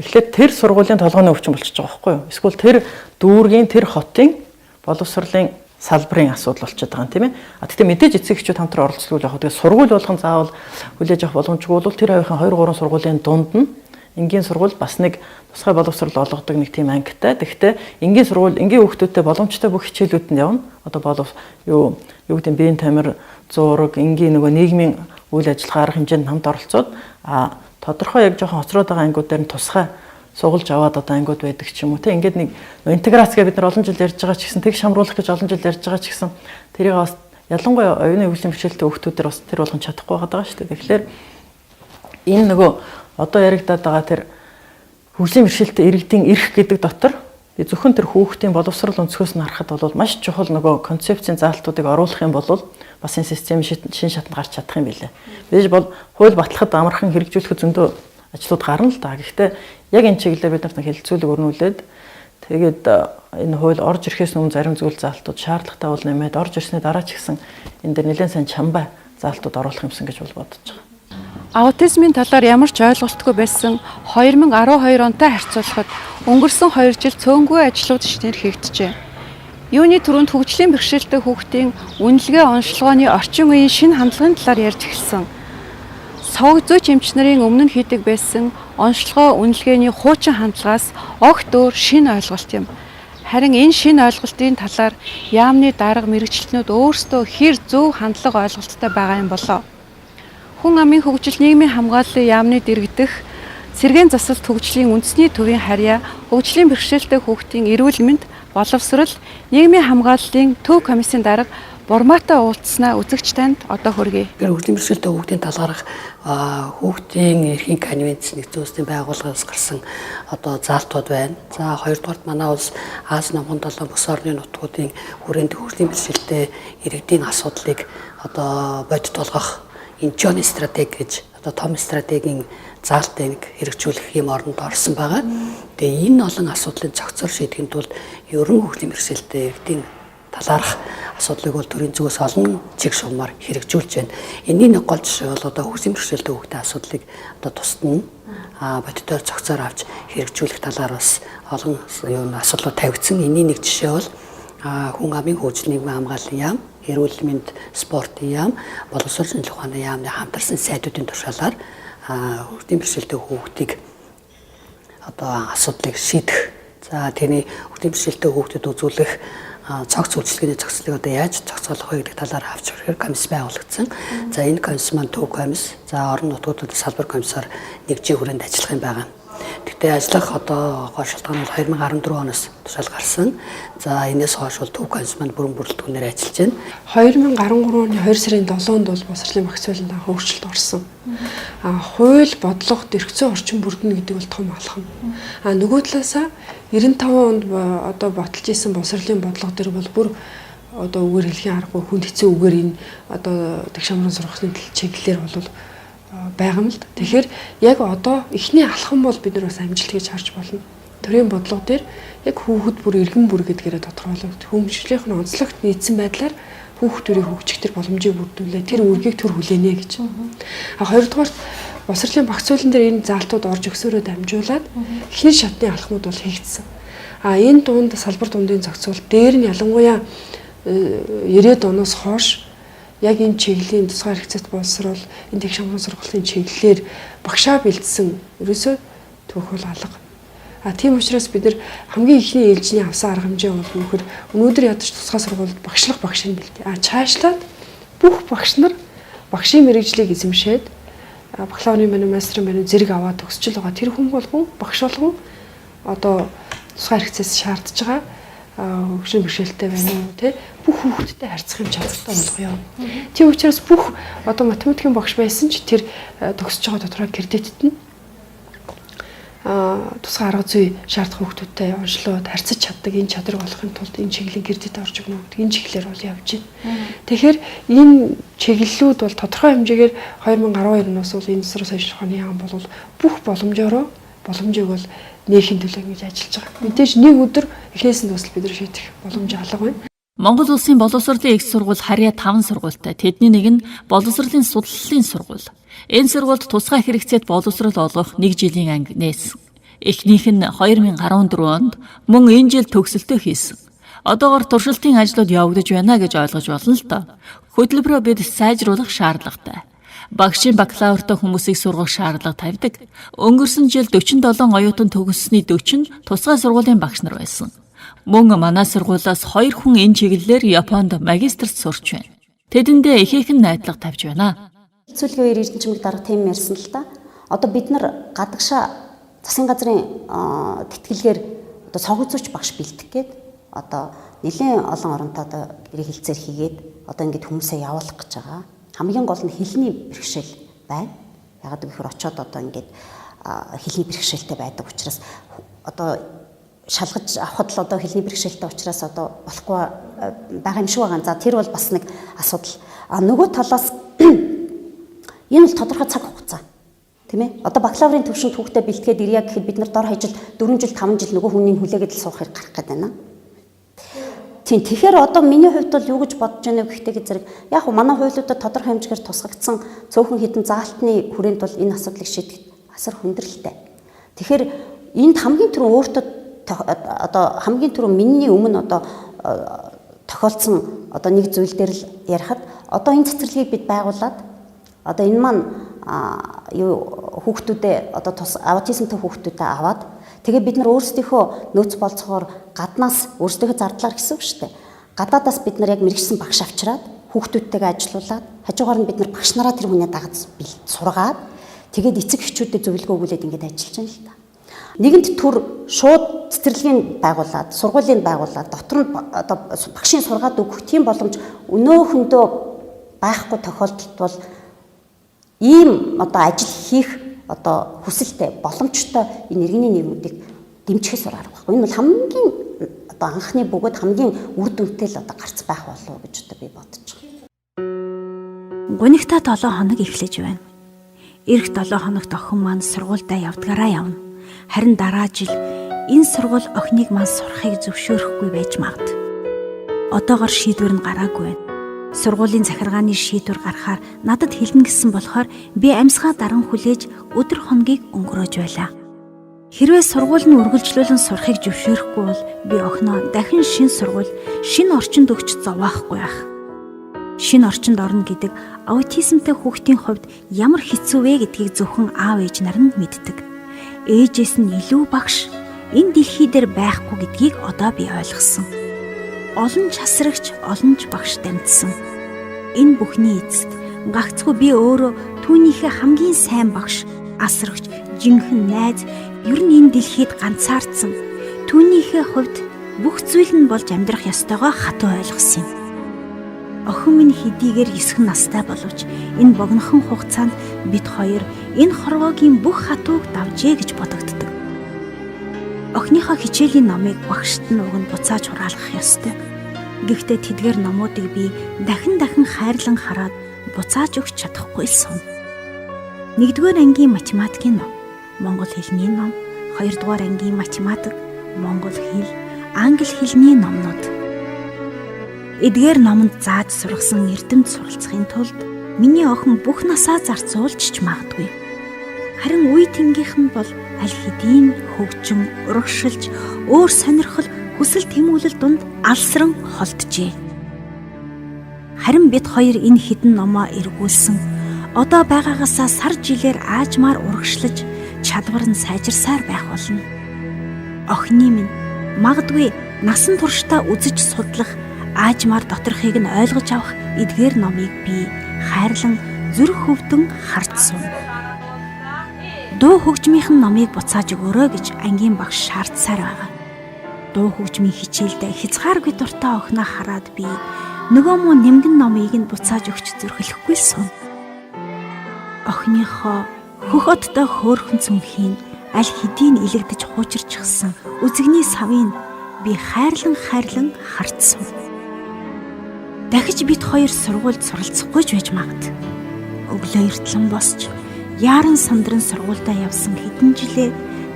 Тэгэхээр тэр сургуулийн толгойн өвчин болчихж байгаа байхгүй юу? Эсвэл тэр дүүргийн тэр хотын боловсролын салбарын асуудал болчиход байгаа юм тийм ээ. Гэхдээ мэдээж эцэг эхчүүд хамтран оролцдог яг тэгээд сургууль болгон заавал хүлээж авах боломжгүй бол тэр хоёрын 2-3 сургуулийн дунд нь энгийн сургууль бас нэг тусгай боловсрол олгодог нэг тийм ангитай. Тэгэхдээ энгийн сургууль энгийн хүүхдүүдтэй боломжтой бүх хичээлүүдэнд явна. Одоо юу гэдэг биеийн тамир, зураг, энгийн нөгөө нийгмийн үйл ажиллагаа арга хэмжээнд хамт оролцоод тодорхой яг жоохон хоцроод байгаа ангиуд дээр нь тусгай сугалж аваад одоо ангиуд байдаг ч юм уу тийм ингээд нэг интеграц гэж бид нар олон жил ярьж байгаа ч гэсэн тэг шамруулах гэж олон жил ярьж байгаа ч гэсэн тэрийг бас ялангуяа оюуны хөгжлийн бэрхшээлтэй хүүхдүүдээр бас тэр болгон чадахгүй байгаа шүү дээ. Тэгэхээр энэ нөгөө одоо яригадаад байгаа тэр хөгжлийн бэрхшээлтэй иргэдийн эрх гэдэг дотор би зөвхөн тэр хүүхдийн боловсрал өнцгөөс нь харахад бол маш чухал нөгөө концепцийн заалтуудыг оруулах юм бол бас энэ систем шин шатанд гарч чадах юм билээ. Бид бол хууль батлахад амархан хэрэгжүүлэхэд зөндөө ажлууд гарна л да. Гэхдээ яг энэ чиглэлээр бид нарт хэлэлцүүлэг өрнүүлээд тэгээд энэ хууль орж ирэхээс өмнө зарим зүйл заалтууд шаардлагатай бол нэмээд орж ирсний дараа ч гэсэн энэ дэр нэлээд сайн чамбай заалтууд оруулах юмсан гэж бол бодож байгаа. Аутизмын талаар ямар ч ойлголтгүй байсан 2012 онтой харьцуулахад өнгөрсөн 2 жил цөөнгүй ажлууд шинээр хийгджээ. Юуны түрүүнд хөгжлийн бэрхшээлтэй хүүхдийн үнэлгээ онцлогооны орчин үеийн шинэ хандлагын талаар ярьж эхэлсэн. Согг зүйч эмч нарын өмнө нь хийдэг байсан онцлогоо үнэлгээний хуучин хандлагаас огт өөр шинэ ойлголт юм. Харин энэ шинэ ойлголтын талаар яамны дарга мэрэгчлэнүүд өөрсдөө хэр зөв хандлага ойлголттой байгаа юм болоо. Хүн амын хөгжил нийгмийн хамгааллын яамны дэргэдэх цэргийн засалт хөгжлийн үндэсний төвийн харьяа хөгжлийн бэрхшээлтэй хүүхдийн эрүүл мэнд боловсрал нийгмийн хамгааллын төв комиссийн дарга Бурмаатай уулзснаа үзэгч танд одоо хүргэе. Хөгжлийн бэрхшээлтэй хүүхдийн талаарх хүүхдийн эрхийн конвенц нэгдсэн улсын байгууллагаас гарсан одоо заалтууд байна. За хоёрдугаарт манай улс Аз номхон 7 бус орны нутгуудын хүрээнд хөгжлийн бэрхшээлтэй иргэдийн асуудлыг одоо бодит болгох Инчоны стратеги гэж одоо том стратегийн заалтыг хэрэгжүүлэх юм оронд орсон байгаа. Тэгээ энэ олон асуудлын зохицол шийдэхэд тулд ерөн хөгжлийн бэрхшээлтэй иргэдийн талаарх асуудлыг бол төрийн зүгээс олон чиг шугамар хэрэгжүүлж байна. Энэний нэг гол жишээ бол одоо хөгжлийн бэрхшээлтэй хүүхдийн асуудлыг одоо тусдна бодитоор зохицоор авч хэрэгжүүлэх талаар бас олон асуудлууд тавигдсан. Энэний нэг жишээ бол хүн амын хөгжил нийгмийн хамгааллын яам, эрүүл мэнд спортын яам, боловсрол шинжилгээ ухааны яамны хамтарсан сайдуудын туршаалаар хөгжлийн бэрхшээлтэй хүүхдийг одоо асуудлыг шийдэх. За тэрний хөгжлийн бэрхшээлтэй хүүхдэд үзүүлэх цогц үйлчилгээний зохицлыг одоо яаж зохицуулах вэ гэдэг талаар авч ирэхээр комисс байгуулагдсан. За энэ комисс маань төв комисс, за орон нутгуудад салбар комиссаар нэгжийн хүрээнд ажиллах юм байгаа. Гэтэ ажиллах одоо гол шалтгаан бол 2014 оноос тушаал гарсан. За энэс хойш бол Төв конс маань бүрэн бүрэлдэхүүнээр ажиллаж байна. 2013 оны 2 сарын 7-нд бол босрлын багц хуулинд хөгжөлт орсон. Хууль бодлого дэргэцэн орчин бүрдэнэ гэдэг бол том алхам. Нөгөө талаасаа 95 онд одоо боталж исэн босрлын бодлого дээр бол бүр одоо үгээр хэлхийн аргагүй хүнд хэцүү үгээр энэ одоо тэгш амрын сургахны чиглэлээр бол байгаа юм л. Тэгэхээр яг одоо эхний алхам бол бид нар бас амжилт гэж харж болно. Төрийн бодлого дээр яг хүүхэд бүр иргэн бүр гэдгээрээ тодорхойлогд. Хүмүүжлийнх нь онцлогт нийцсэн байдлаар хүүхдүүдийн хөгжих төр боломжийг бүрдүүлээ. Тэр үргийг төр хүлээнэ гэж. Хоёрдугаар босрлын багц хуулийн дээр энэ заалтууд орж өгсөөрөө дамжуулаад эхний шатны алхмууд бол хийгдсэн. Энэ дунд салбар дундын зохицуул дээр нь ялангуяа 90-ад оноос хойш яг энэ чиглэлийн тусгай хэрэгцээт боловсрол энэ тэгш амрын сургуулийн чиглэлээр багшаа бэлдсэн ерөөсөө түүхэл алга. Тийм учраас бид нар хамгийн ихний ээлжний авсан арга хэмжээ бол нөхөр өнөөдөр ядаж тусгай сургуульд багшлах багшийн бэлдээ. Цаашлаад бүх багш нар багшийн мэрэгжлийг эзэмшээд бакалаврын мань, мастрын мань зэрэг аваад төгсчл байгаа. Тэр хүн болгон багш болгон одоо тусгай хэрэгцээс шаардж байгаа хөгжим бэрхшээлтэй байна уу те бүх хүүхдтэй харьцах юм чадвартай болгоё. Тийм учраас бүх одоо математикийн багш байсан ч тэр төгсөж байгаа тодорхой кредитэд нь тусгай арга зүй шаардах хүүхдүүдтэй уншлууд харьцаж чаддаг энэ чадрыг олохын тулд энэ чиглэлийн кредит орж өгнө гэдэг энэ чиглэлээр бол явж байна. Тэгэхээр энэ чиглэлүүд бол тодорхой хэмжээгээр 2012 оноос бол энэ засвар сошиал ухааны яам бол бүх боломжийг бол нээхийн төлөө ингэж ажиллаж байгаа. Мэдээж нэг өдөр эхнээс нь тусал бид нар шийдэх боломж алга байна. Монгол улсын боловсролын их сургууль харьяа 5 сургуультай. Тэдний нэг нь боловсролын судлалын сургууль. Энэ сургуульд тусгай хэрэгцээт боловсрол олгох 1 жилийн анги нээсэн. Эхнийх нь 2014 онд мөн энэ жил төгсөлтөө хийсэн. Одоогоор туршилтын ажлууд явагдаж байна гэж ойлгож болно л доо. Хөтөлбөрөө бид сайжруулах шаардлагатай. Багшийн бакалавртай хүмүүсийг сургах шаардлага тавьдаг. Өнгөрсөн жил 47 оюутан төгссөний 40 тусгай сургуулийн багш нар байсан. Мөн манай сургуулиас 2 хүн энэ чиглэлээр Японд магистрт сурч байна. Тэдэндээ ихээхэн найдлага тавьж байна. Цүлгийн үеэр эрдэнчмэг дарга тийм ярьсан л да. Одоо бид нар гадагшаа засгийн газрын тэтгэлгээр одоо цогцолч багш бэлдэх гээд одоо нэлээд олон оронтой одоо гэрээ хилцээр хийгээд одоо ингэж хүмүүсээ явуулах гэж байгаа. Хамгийн гол нь хэлний бэрхшээл байна. Ягаад гэвэл очиод одоо ингэж хэлний бэрхшээлтэй байдаг учраас одоо шалгаж авахд л одоо хэлний бэрхшээлтэй учраас одоо болохгүй байгаа юм шиг байгаа. За тэр бол бас нэг асуудал. Нөгөө талаас энэ бол тодорхой цаг хугацаа. Тийм ээ. Одоо бакалаврын төвшөнд хүүхдээ бэлтгээд ирья гэхэд бид нар дор хаяжил 4 жил 5 жил нөгөө хүний хүлээгээд л суух хэрэг гарах гэдэг байна. Тийм. Тэгэхээр одоо миний хувьд бол юу гэж бодож байна вэ гэхтэйг зэрэг яг хөө манай хуулиудад тодорхой хэмжээгээр тусгагдсан цөөхөн хэдэн заалтны хүрээнд бол энэ асуудлыг шийдэх асар хүндрэлтэй. Тэгэхээр энд хамгийн түрүү өөртөө одоо хамгийн түрүү миний өмнө одоо тохиолдсон одоо нэг зүйл дээр л ярихад одоо энэ цэцэрлэгийг бид байгуулад одоо энэ маань юу хүүхдүүдээ одоо аутизмтай хүүхдүүдээ аваад тэгээ бид нар өөрсдийнхөө нөөц болцохоор гаднаас өөрсдийнхөө зардлаар гэсэн үг шүү дээ. Гадаадаас бид нар яг мэрэгсэн багш авчираад хүүхдүүдтэйгээ ажилуулад хажуугаар нь бид нар багш нараа тэр хүний дагаж сургаад тэгээд эцэг эхчүүдэд зөвлөгөө өгүүлээд ингэж ажиллаж байна л та. Нэгэнт төр шууд цэцэрлэгийг байгуулад, сургуулийг байгуулад, дотор нь одоо багшийн сургаад өгөх тийм боломж өнөөхөндөө байхгүй тохиолдолд бол ийм одоо ажил хийх одоо хүсэлтэй боломжтой энэ иргэний нийгмүүдийг дэмжихээс арга байхгүй. Энэ бол хамгийн одоо анхны бөгөөд хамгийн үр дүнтэй л одоо гарц байх болов уу гэж одоо би бодож байна. Гунигта 7 хоног эхлэж байна. Ирэх 7 хоногт охин маань сургуультай явдгаараа явна. Харин дараа жил энэ сургууль охиныг маань сурахыг зөвшөөрөхгүй байж магад. Одоогоор шийдвэр нь гараагүй байна. Сургуулийн захиргааны шийдвэр гарахаар надад хэлнэ гэсэн болохоор би амьсгаа даран хүлээж өдөр хоногийг өнгөрөөж байлаа. Хэрвээ сургууль нь үргэлжлүүлэн сурахыг зөвшөөрөхгүй бол би охиноо дахин шинэ сургууль, шинэ орчинд өгч зовохгүй байх. Шинэ орчинд орно гэдэг аутизмтай хүүхдийн хувьд ямар хэцүү вэ гэдгийг зөвхөн аав ээж нар нь мэддэг. Ээжээс нь илүү багш энэ дэлхий дээр байхгүй гэдгийг одоо би ойлгосон. Олон ч хасрагч, олон ч багш дамжсан. Энэ бүхний эцэст гагцгүй би өөрөө түүнийхээ хамгийн сайн багш, асрагч, жинхэнэ найз ер нь энэ дэлхийд ганцаардсан. Түүнийхээ хувьд бүх зүйл нь болж амьдрах ёстойгоо хатуу ойлгосон юм. Охин минь хэдийгээр 9 настай боловч энэ богинохон хугацаанд бид хоёр энэ хорвоогийн бүх хатууг давжээ гэж бодогддог. Охиныхоо хичээлийн номыг багшд нь уг нь буцааж хураалгах ёстой. Гэхдээ тэдгээр номуудыг би дахин хайрлан хараад буцааж өгч чадахгүй сон. 1-р ангийн математикийн ном, монгол хэлний ном, 2-р ангийн математик, монгол хэл, англи хэлний номнууд. Эдгээр номонд зааж сургасан эрдэмт суралцахын тулд миний охин бүх насаа зарцуулж ч магадгүй. Харин үе тэнгийнх нь бол аль хэдийн хөгжин, урагшилж, өөр сонирхол, хүсэл тэмүүлэл дунд алсран холджээ. Харин бид хоёр энэ хідэн номоо эргүүлсэн. Одоо байгаагаасаа сар жилээр аажмаар урагшлаж, чадвар нь сайжирсаар байх болно. Охины минь магадгүй насан туршдаа үзэж судлах, аажмаар доторхыг нь ойлгож авах эдгээр номыг би хайрлан зүрх хөвдөн хардсан. Дуу хөгжмийнхэн номыг буцааж өгөөрэй гэж ангийн багш шаардсаар байгаа. Дуу хөгжмийн хичээлдээ хязгааргүй дуртай охиноо хараад би нөгөө муу нэмгэн номыг нь буцааж өгч зөрхөлөхгүй сон. Охиныхоо хөх одтой хөөрхөн цүнхийн аль хэдийн илэгдэж хуучирчихсан үзэгний савыг би хайрлан хардсан. Дахиж бид хоёр сургуульд суралцахгүй ч байж магад. Өглөө эртлэн босч яаран сандран сургуульдаа явсан хэдэн жилээ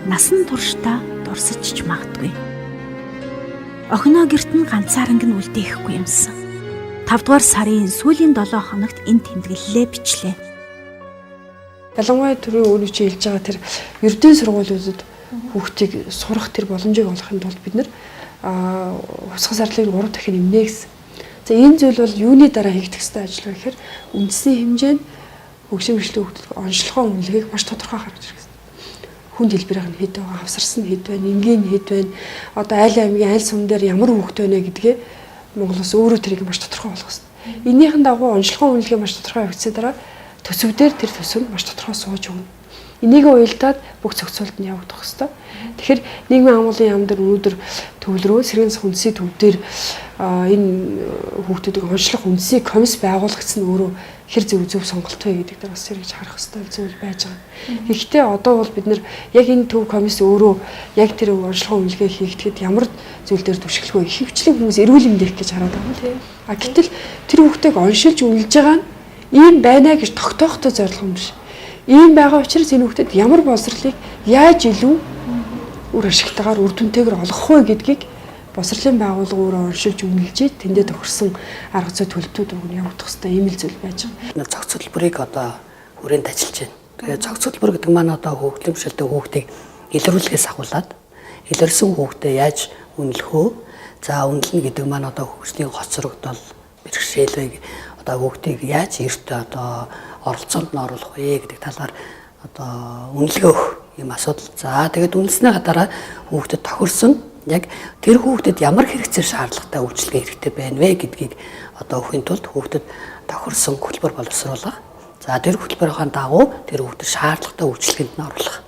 насан туршдаа дурсаж ч магадгүй. Охиноо гэрт нь ганцаарнг нь үлдээхгүй юмсан. 5-р сарын сүүлийн 7 хоногт энэ тэмдэглэлээ бичлээ. Ялангуяа түрүү өөрөө чи хэлж байгаа тэр ердийн сургуулиудад хүүхдийг сурах тэр боломжийг олохын тулд бид нэр хусгас арлыг 3 дахин нэмнэ гэсэн. За энэ зүйл бол юуны дараа хийгдэх ёстой ажил вэ гэхээр үндэсний хэмжээнд хөгжим бэрхшээлийн хүүхдэд онцлогоо үнэлгээг маш тодорхой гаргаж ирэх ёстой. Хүнд хэлбэрийн нь хэд байгаа, хавсарсан хэд байна, энгийн хэд байна, одоо айл аймгийн айл сум дээр ямар хүүхд байна гэдгээ Монголоос өөрөө тэрийг маш тодорхой болгох ёстой. Энийхэн дагуу онцлогоо үнэлгээ маш тодорхой явагдсан дараа төсөв дээр тэр төсөв нь маш тодорхой сууж өгнө. Энийг уялдаад бүх зохицуулт нь явагдах ёстой. Тэгэхээр нийгмийн амгалан яам дээр өнөөдөр төвлөрөө сэргийн засаг үндэсний төв дээр энэ хүүхдүүдийг онцлох үндэсний комисс байгуулагдсан нь өөрөө хэр зөв сонголт вэ гэдэг дээр бас сэргийж харах ёстой зүйл байж байгаа. Гэхдээ одоо бол бид нэр яг энэ төв комисс өөрөө яг тэр онцлогоо үнэлгээ хийгдэхэд ямар зүйл дээр түшиглэх вэ? Ихэвчлэн хүмүүс эрүүл мэндийг гэж хараад байгаа тийм. Гэтэл тэр хүүхдийг оншилж үнэлж байгаа нь ийм байна гэж тогтоохтой зорилго юм биш. Ийм байгаа учраас энэ хүүхдэд ямар боловсролыг яаж илүү үр ашигтайгаар үр дүнтэйгээр олгох вэ гэдгийг боловсролын байгууллага өөрөө уншилж үнэлж тэндээ тохирсон арга зүй төлөвлөлтүүд өгнө явагдах хэвээр ийм л зүйл байж байгаа. Зохицол бүрийг одоо хүрээнд ажиллаж байна. Тэгээд зохицол бүр гэдэг маань одоо хөгжлийн бэрхшээлтэй хүүхдийг илрүүлэхээс агуулад илэрсэн хүүхдээ яаж үнэлэх вэ? За үнэлнэ гэдэг маань одоо хөгжлийн хоцрогдол бэрхшээлийг одоо хүүхдийг яаж эрт одоо оролцоонд нь оруулах вэ гэдэг талаар одоо үнэлгээ өгөх юм асуудал. За тэгээд үнэлснээ гадаараа хүүхдэд тохирсон яг тэр хүүхдэд ямар хэрэгцээ шаардлагатай үйлчлэгээ хэрэгтэй байна вэ гэдгийг одоо өгөхийн тулд хүүхдэд тохирсон хөтөлбөр боловсруулах. За тэр хөтөлбөрийн дагуу тэр хүүхдэд шаардлагатай үйлчлэгэнд нь оруулах.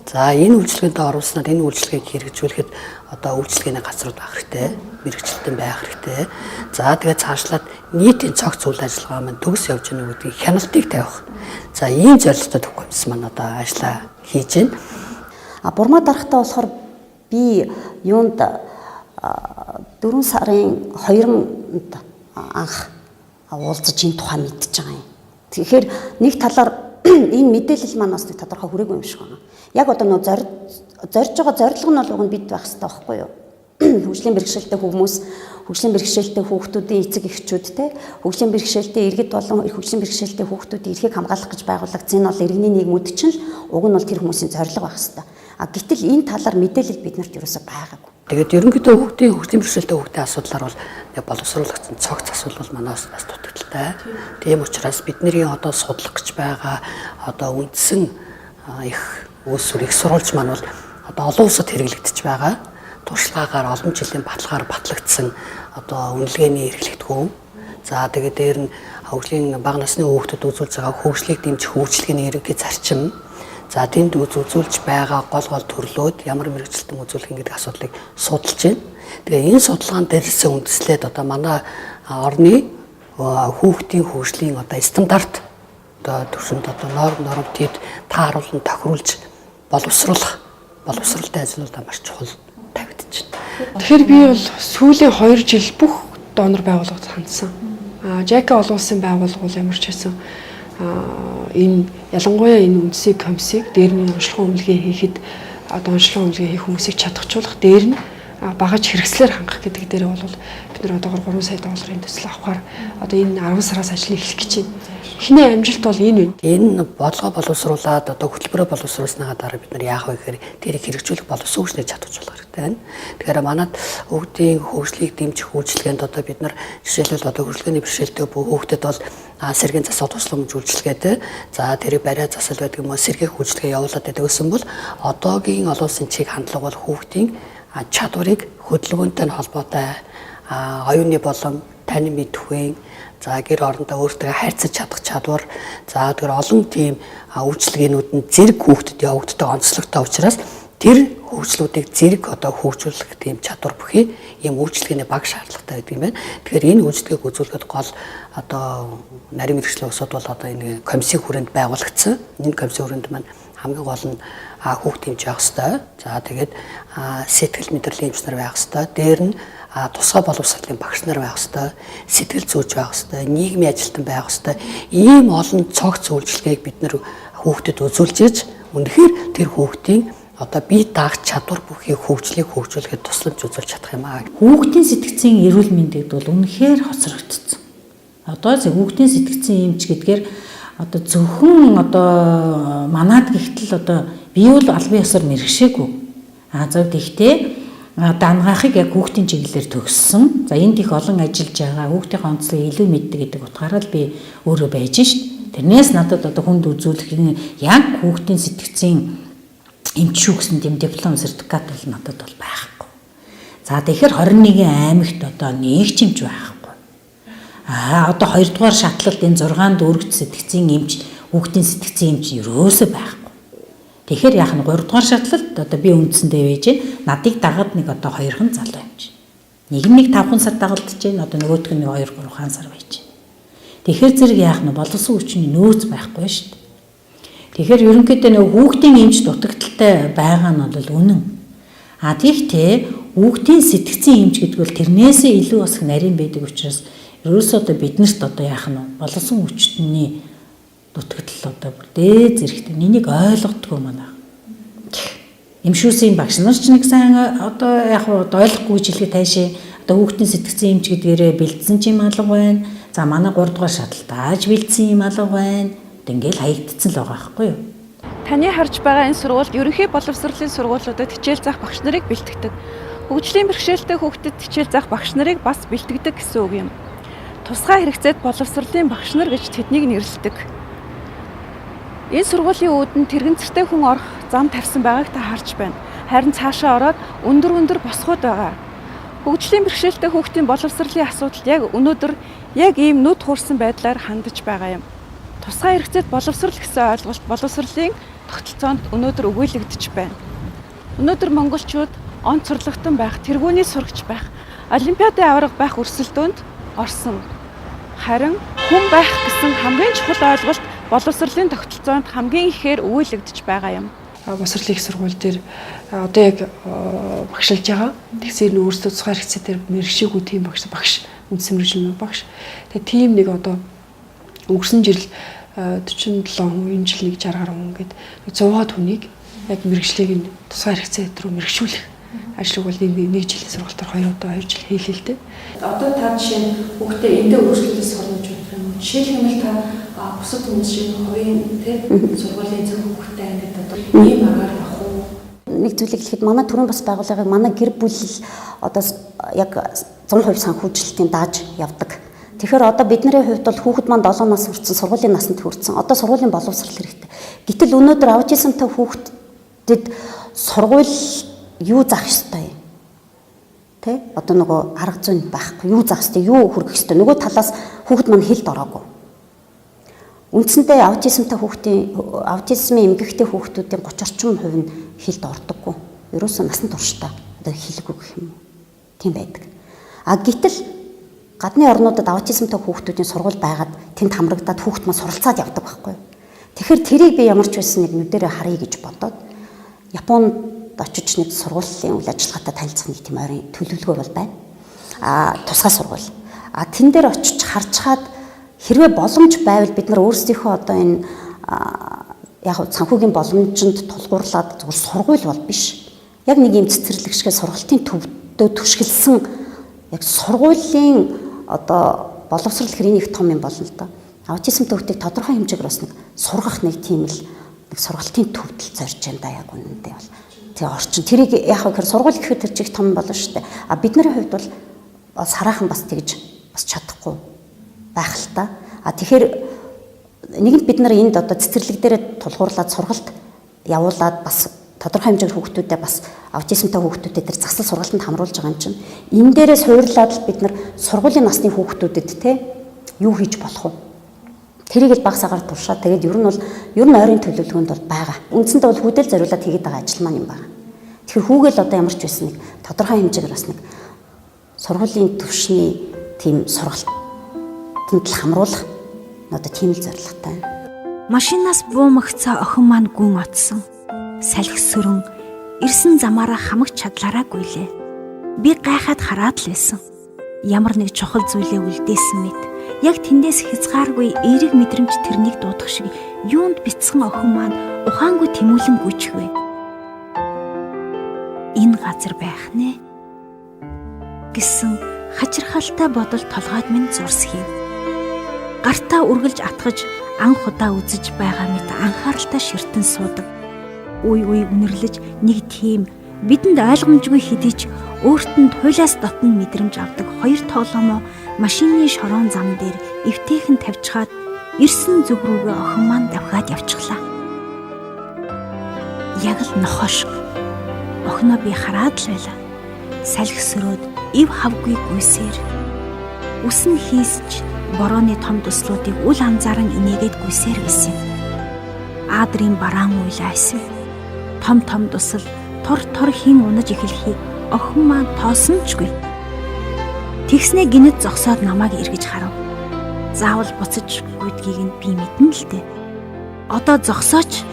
За энэ үйлчлэгэнд оруулснаар энэ үйлчлэгийг хэрэгжүүлэхэд одоо үйлчлэгээний газрууд байх хэрэгтэй, мэрэгчлэлтэн байх хэрэгтэй. За тэгээд цаашлаад нийтийн цогц үйл ажиллагаа маань төгс явж байгаа гэдгийг хяналтыг тавих. За ийм зорилготой төгс маань одоо ажиллаа хийж байна. Бурмаа дарахтаа болохоор би юунд 4 сарын 2-нд анх уулзаж энэ тухай мэдчихэж байгаа юм. Тэгэхээр нэг талаар энэ мэдээлэл маань бас нэг тодорхой хүрээгүй юм шиг байна. Яг одоо нөө зорж байгаа зорилго нь бол уг нь бид байх хэрэгтэй байхгүй юу? Хөгжлийн бэрхшээлтэй хүмүүс, хөгжлийн бэрхшээлтэй хүүхдүүдийн эцэг эхчүүд те хөгжлийн бэрхшээлтэй иргэд болон хөгжлийн бэрхшээлтэй хүүхдүүдийн эрхийг хамгаалах гэж байгуулагдсан энэ бол иргэний нийгмүүд чинь л уг нь бол тэр хүмүүсийн зорилго байх хэрэгтэй. Гэтэл энэ талаар мэдээлэл биднэрт ерөөсөй байгаагүй. Тэгээд ерөнхийдөө хүүхдийн хөгжлийн бэрхшээлтэй хүүхдийн асуудлаар бол боловсруулагдсан цогц асуудал бол манайс бас дутагдaltaй. Тийм учраас бидний одоо судлах гэж байгаа одоо үндсэн их үйлсвэр их сурвалж маань бол одоо олон улсад хэрэглэгдэж байгаа. Туршлагаагаар олон жилийн баталгаар батлагдсан одоо үнэлгээний эрхлэгдэхүүн. За тэгээд дээр нь хөгжлийн бага насны хүүхдүүд үзүүлж байгаа хөгжлийг дэмжих үйлчлэгээний ерөнхий зарчим. За тэнд үзүүлж байгаа гол төрлүүд ямар мэрэгчлэлтэн үзүүлэх гэдэг асуудлыг судалж байна. Тэгээ энэ судалгаан дээрээс үндэслээд одоо манай орны хүүхдийн хөгжлийн одоо стандарт одоо төвшөнд одоо нормтыг тааруулан тохируулж боловсралтай ажиллаулаа маш чухал тавигдаж байна. Тэгэхээр би бол сүүлийн 2 жил бүх донор байгууллагад хандсан. ЖК олон улсын байгууллага ямар ч байсан энэ ялангуяа энэ үндэсний комиссийг дээр нь онцлогын өмлөгээ хийхэд одоо онцлогын өмлөгээ хийх хүмүүсийг чадахжуулах дээр нь багаж хэрэгслээр хангах гэдэг дээр бол бид нар одоогоор 3 сая долларын төсөл авахаар одоо энэ 10 сараас ажлыг эхлэх гэж байна. Эхний амжилт бол энэ байна. Энэ бодлого боловсруулаад одоо хөтөлбөрөөр боловсруулсныхаа дараа бид нар яах вэ гэхээр тэрийг хэрэгжүүлэх боловсруулсныг чадваржуулах хэрэгтэй байна. Тэгэхээр манад хүүхдийн хөгжлийг дэмжих үйлчилгээнд одоо бид нар жишээлбэл одоо хөгжлөгийн бэрхшээлтэй хүүхдэд бол сэргийн засал тусламж үйлчилгээтэй за тэрийг бариа засал байдаг юм уу сэргийн үйлчилгээ явуулаад байдаг гэсэн бол одоогийн олон улсын чиг хандлага бол хүүхдийн чадварыг хөдөлгөөнтэй холбоотой оюуны болон тань мэдхүйн за гэр орондоо өөртөө хайрцаж чадах чадвар за тэр олон тийм үйлчилгээнүүд нь зэрэг хүүхдэд явагддаг онцлогтой учраас тэр хөгжлүүдийг зэрэг одоо хөгжүүлэх тийм чадвар бүхий ийм үйлчилгээний баг шаардлагатай байдаг юм байна. Тэгэхээр энэ үйлчилгээг үзүүлэхэд гол одоо нарийн мэргэжлийн усуд бол одоо энэ комиссийн хүрээнд байгуулагдсан. Энэ комиссийн хүрээнд маань хамгийн гол нь хүүхд хэмжээ явах хэрэгтэй. За тэгээд сэтгэл мэдрэлийн эмч нар байх хэрэгтэй. Дээр нь тусгай боловсролын багш нар байх хэрэгтэй. Сэтгэл зүйч байх хэрэгтэй. Нийгмийн ажилтан байх хэрэгтэй. Ийм олон цогц үйлчилгээг бид нэр хүүхдэд үзүүлж иж үнэхээр тэр хүүхдийн одоо бие даах чадвар бүхий хөгжлийг хөгжүүлэхэд тусламж үзүүлж чадах юм аа. Хүүхдийн сэтгцийн эрүүл мэндэд бол үнэхээр хоцрогдсон. Одоо хүүхдийн сэтгцийн эмч гэдгээр одоо зөвхөн одоо манад гихтэл одоо би бол албан ёсоор мэргэшээгүй. За тэгтээ дангаахыг яг хүүхдийн чиглэлээр төгссөн. За энд их олон ажиллаж байгаа хүүхдийн онцлог илүү мэддэг гэдэг утгаараа л би өөрөө байж шít. Тэрнээс надад одоо хүнд үзүүлэх яг хүүхдийн сэтгцийн эмч шүү гэсэн тийм диплом сертификат бол надад бол байхгүй. За тэгэхээр 21 аймагт одоо нэг ч эмч байхгүй. Одоо 2 дугаар шатлалд энэ 6 дүүрэгт сэтгцийн эмч, хүүхдийн сэтгцийн эмч ерөөсөө байхгүй. Тэгэхээр яах нь 3 дугаар шатлалд одоо би үндсэндээ байж надыг дагаад нэг одоо 2хан залуу эмч. Нэг нь 5 сар дагалдаж байна. Одоо нөгөөх нь 2-3 сар байж байна. Тэгэхээр зэрэг яах нь боловсон хүчний нөөц байхгүй шүү дээ. Тэгэхээр ерөнхийдөө нэг хүүхдийн эмч дутагдaltaй байгаа нь бол үнэн. Тэгтээ хүүхдийн сэтгцийн эмч гэдэг бол тэрнээсээ илүү бас нарийн байдаг учраас ерөөсөө одоо биднэрт одоо яах нь боловсон хүчний дутагдал одоо бүр дээд зэрэгтэй нэнийг ойлгодгүй манай. Эмшүүсийн багш нар ч нэг сайн одоо яг ойлгохгүй жилгээ тайшаа одоо хүүхдийн сэтгцийн эмч гэдгээрээ бэлдсэн ч юм алга байна. За манай 3 дугаар шатлалтааж бэлдсэн юм алга байна. Ингээл хаягдсан л байгаа байхгүй юу? Таны харж байгаа энэ сургуульд ерөнхий боловсролын сургуулиудад хичээл заах багш нарыг бэлтгэдэг. Хөгжлийн бэрхшээлтэй хүүхдэд хичээл заах багш нарыг бас бэлтгэдэг гэсэн үг юм. Тусгай хэрэгцээт боловсролын багш нар гэж тэднийг нэрлэдэг. Энэ сургуулийн үүдэн тэрэгцэртэй хүн орох зам тавьсан байгааг та харж байна. Харин цаашаа ороод өндөр босгоод байгаа. Хөгжлийн бэрхшээлтэй хүүхдийн боловсролын асуудал яг өнөөдөр яг ийм нүд хуурсан байдлаар хандаж байгаа юм. Тусгай хэрэгцээт боловсрол гэсэн ойлголт боловсролын тогтолцоонд өнөөдөр өгүүлэгдэж байна. Өнөөдөр монголчууд онцорлогтон байх, тэргүүний сурагч байх, олимпиадын аварга байх өрсөлдөөнд орсон. Харин хүн байх гэсэн хамгийн чухал ойлголт боловсролын тогтолцоонд хамгийн ихээр өгүүлэгдэж байгаа юм. Боловсролын их сургууль дээр одоо яг багшилж байгаа. Тэгсээр нь өөрсдөө тусгай хэрэгцээтэй мэргэшээгүй тийм багш үндсэн мэргэжлийн багш. Тэгээ тийм нэг одоо өнгөрсөн жил 47 хүн, энэ жил 60 гаруй хүн гээд 100-аад хүнийг яг мэргэжлийг нь тусгай хэрэгцээ рүү мэргэжүүлэх ажлыг бол нэг жилийн сургалтаар 2 жил хийлээ л дээ. Одоо та жишээ нь хүүхдээ эндээ өөрчлөлтөөс сурнаж байгаа юм. Жишээлбэл та бусад хүмүүс шиг хувийн сургуулийн зөв хүүхдээ ингээд одоо ийм агаар авах уу? Нэг зүйлийг хэлэхэд манай төрийн бас байгууллагыг манай гэр бүл одоо яг 100% санхүүжилтийн дааж явдаг. Тэгэхээр одоо бидний хувьд бол хүүхэд маань 7 нас хүрсэн, сургуулийн наснд хүрсэн. Одоо сургуулийн боловсрол хэрэгтэй. Гэтэл өнөөдөр аутизмтай хүүхдэд сургууль юу заах ёстой юм? Тэ? Одоо нөгөө арга зүйн байхгүй. Юу заах ёстой, юу хүргэх ёстой. Нөгөө талаас хүүхэд маань хэлд ороогүй. Үндсэндээ аутизмын эмгэгтэй хүүхдүүдийн 30% нь хэлд ордоггүй. Ерөөсөө насан туршдаа одоо хэлэхгүй гэх юм уу. Тийм байдаг. Гэтэл гадны орнуудад аутизмтай хүүхдүүдийн сургууль байгаад тэнд хамрагдаад хүүхд маань суралцаад явдаг байхгүй юу. Тэгэхээр тэрийг би ямар ч байсан нэг нүдэрээ харъя гэж бодоод Японд очиж нэг сургуулийн үйл ажиллагаатай танилцах нэг тийм ойрын төлөвлөгөө бол байна. Тусгай сургууль. Тэн дээр очиж харж хаад хэрвээ боломж байвал бид нар өөрсдийнхөө одоо энэ яг санхүүгийн боломжинд тулгуурлаад зөвхөн сургууль бол биш. Яг нэг юм цэцэрлэгшгээ сургалтын төвдөө түшгэлсэн яг сургуулийн одоо боловсрол хэрэг их том юм болно л доо. Аутизмтай хүүхдийг тодорхой хэмжээгээр бас нэг сургах нэг тийм л нэг сургалтын төвдөл зорж байна да яг үнэндээ бол. Тэгээ орчин тэрийг яг хэр сургууль гэхэд тэр чих том болно шүү дээ. Бидний хувьд бол сараахан бас тэгж бас чадахгүй байх л та. Тэгэхээр нэгэнт бид нар энд одоо цэцэрлэг дээр тулгуурлаад сургалт явуулаад бас тодорхой хэмжээгээр хүүхдүүдэд бас аутизмтай хүүхдүүдэд тэр засал сургалтанд хамруулж байгаа юм чинь энэ дээрээ суурлаад л бид нар сургуулийн насны хүүхдүүдэд те юу хийж болох вэ? Тэрийг л баг сагаар туршаад тэгээд ер нь ойрын төлөвлөгөөнд бол байгаа. Үндсэндээ бол хүдэл зориулаад хийгээд байгаа ажил маань юм байна. Тэгэхээр хүүгээл одоо ямар ч байсан нэг тодорхой хэмжээгээр бас нэг сургуулийн төвшний тийм сургалтанд л хамруулах одоо тийм л зорилготой. Машинаас буумагцаа охин маань гүн отсон. Салхи сөрөн ирсэн замаараа хамаг чадлаараагүй лээ. Би гайхаад хараад л байсан. Ямар нэг чухал зүйлээ үлдээсэн мэт. Яг тэндээс хязгааргүй эерэг мэдрэмж тэрнийг дуудах шиг юунд бяцхан охин маань ухаангүй тэмүүлэн гүйчихвэ. Энэ газар байх нэ гэсэн хачирхалтай бодол толгойд минь зурсхийв. Гартаа үргэлж атгаж анх удаа үзэж байгаа мэт анхааралтай ширтэн суудаг. Үе үнэрлэж нэг тийм бидэнд ойлгомжгүй хэдий ч өөрт нь туйлаас дотн мэдрэмж авдаг хоёр тоглоомоо машины шорон зам дээр эвтэйхэн тавьчихад ирсэн зүг рүүгээ охин маань давхаад явчихлаа. Яг л нохош. Охиноо би хараад л байлаа. Салхи сөрөөд ив хавгүй гүйсээр үсэн хийсч борооны том туслуудыг үл анзааран инээгээд гүйсээр байсан юм. Аадрын бараан уйлаа эсвэл том тусал тор хин унаж эхлэхийг охин маань тоосончгүй. Тэгснэ гинэд зогсоод намайг эргэж харав. Заавал буцаж гүйдгийг нь би мэднэ л дээ. Одоо зогсооч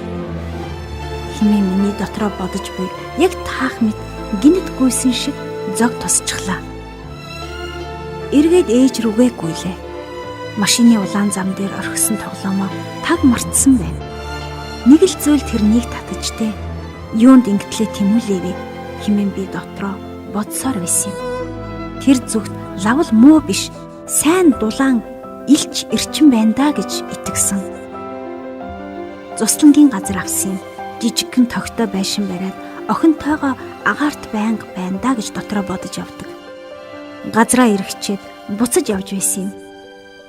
хэмээн миний дотроо бодож буй яг таах мэт гинэд гүйсэн шиг зог тусчихлаа. Эргээд ээж рүүгээ гүйлээ. Машины улаан зам дээр орхисон тоглоомоо таг мартсан байна. Нэг л зүйл тэрнийг татажтэй. Юунд ингэтлээ тэмүүлээвэ хэмээн би дотроо бодсоор байсан юм. Тэр зүгт лавл муу биш, сайн дулаан илч эрчим байна да гэж итгэсэн. Цуслангийн газар авсан юм. Жижигхэн тогтой байшин бариад охинтойгоо агаарт байнга байна да гэж дотроо бодож явдаг. Газраа эргэчээд буцаж явж байсан юм.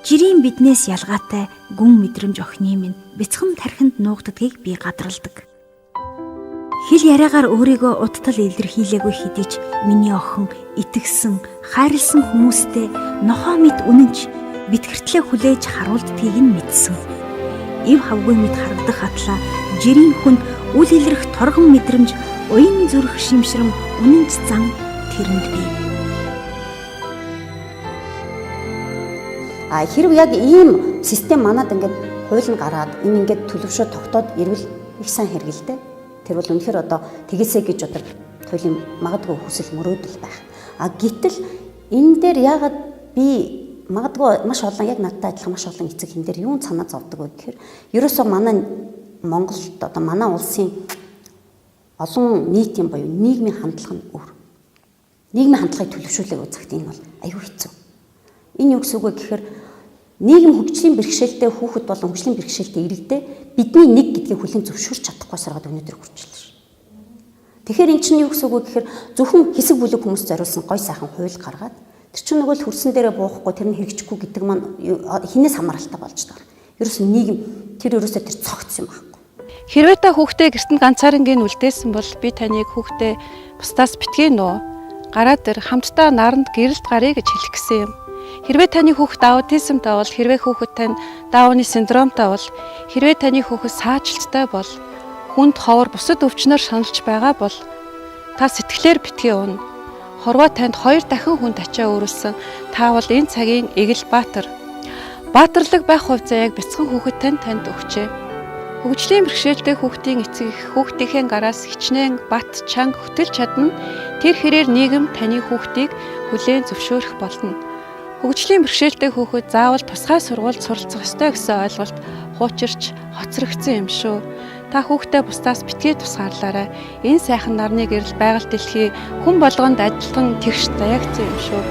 Жирийн биднээс ялгаатай гүн мэдрэмж охины минь бяцхан тархинд нуугддгийг би гадралдаг. Хэл яриагаар өөрийгөө уттал илэрхийлээгүй хэдий ч миний охин итгэсэн, хайрлсан хүмүүстэй нохоо мэд үнэнч битгэртлээ хүлээж харуулдгийг нь мэдсэн. Ив хавгүй мэд харагдах хатлаа жирийн хүнд үл илрэх торгон мэдрэмж, уян зүрх шимшрэм үнэнч зан тэрэнд бий. Хэрв яг ийм систем манад ингээд хууль нь гараад энэ ингээд төлөвшөө тогтоод ирвэл их сайн хэрэгэлтэй. Тэр бол үнэхээр одоо тэгээсэй гэж одоо хуулийн магадгүй хүсэл мөрөөдөл байх. Гэтэл энэ дээр яагаад би магадгүй маш олон яг надтай адилхан маш олон эцэг хин дээр юун санаа зовдөг вэ гэхээр ерөөсөө манай Монголд одоо манай улсын олон нийтийн буюу нийгмийн хандлага нь өөр. Нийгмийн хандлагыг төлөвшүүлэх үзэгт энэ бол аюу хэцүү. Энэ юу гэсэн үг вэ гэхээр нийгэм хөгжлийн бэрхшээлтэй хүүхэд болон хөгжлийн бэрхшээлтэй иргэдээ бидний нэг гэдгийг хүлээн зөвшөөрч чадахгүй саргаад өнөөдөр хүрчихлээ ш. Тэгэхээр эн чинь юу гэсэн үг вэ гэхээр зөвхөн хэсэг бүлэг хүмүүс зориулсан гой сайхан хууль гаргаад тэр чинь нөгөө л хөрсөн дээрээ буухгүй тэр нь хэрэгжихгүй гэдэг маань хинээс хамааралтай болж байгаа. Ерөөс нь нийгэм тэр ерөөсөө тэр цогцсон юм байхгүй. Хэрвээ та хүүхдээ гэртэн ганцаарнгийн үлдээсэн бол би таныг хүүхдээ бусдаас битгий нөө. Гараа дээр хамтдаа наранд гэрэлт гарыг гэж хэлэх гэсэн юм. Хэрвээ таны хүүхэд аутизмтай бол хэрвээ хүүхэд тань Дауны синдромтой бол хэрвээ таны хүүхэд саажилттай бол хүнд ховор бусад өвчнөр шаналж байгаа бол та сэтгэлээр битгий уна. Хорвоо танд 2 дахин хүнд ачаа өөрүүлсэн. Та бол энэ цагийн эгэл баатар. Баатарлаг байх хувьд яг бяцхан хүүхэд танд өгчээ. Хөгжлийн бэрхшээлтэй хүүхдийн эцэг хүүхдийнхээ гараас хичнээн бат чанга хөтөлж чадна. Тэр хэрээр нийгэм таны хүүхдийг хүлээн зөвшөөрөх болно. Хөгжлийн бэрхшээлтэй хүүхэд заавал тусгай сургуульд суралцах ёстой гэсэн ойлголт хуучирч хоцрогдсон юм шүү. Та хүүхдээ бусдаас битгий тусгаарлаарай. Энэ сайхан нарны гэрэл байгаль дэлхий хүн болгонд адилхан тэгш заягдсан юм шүү.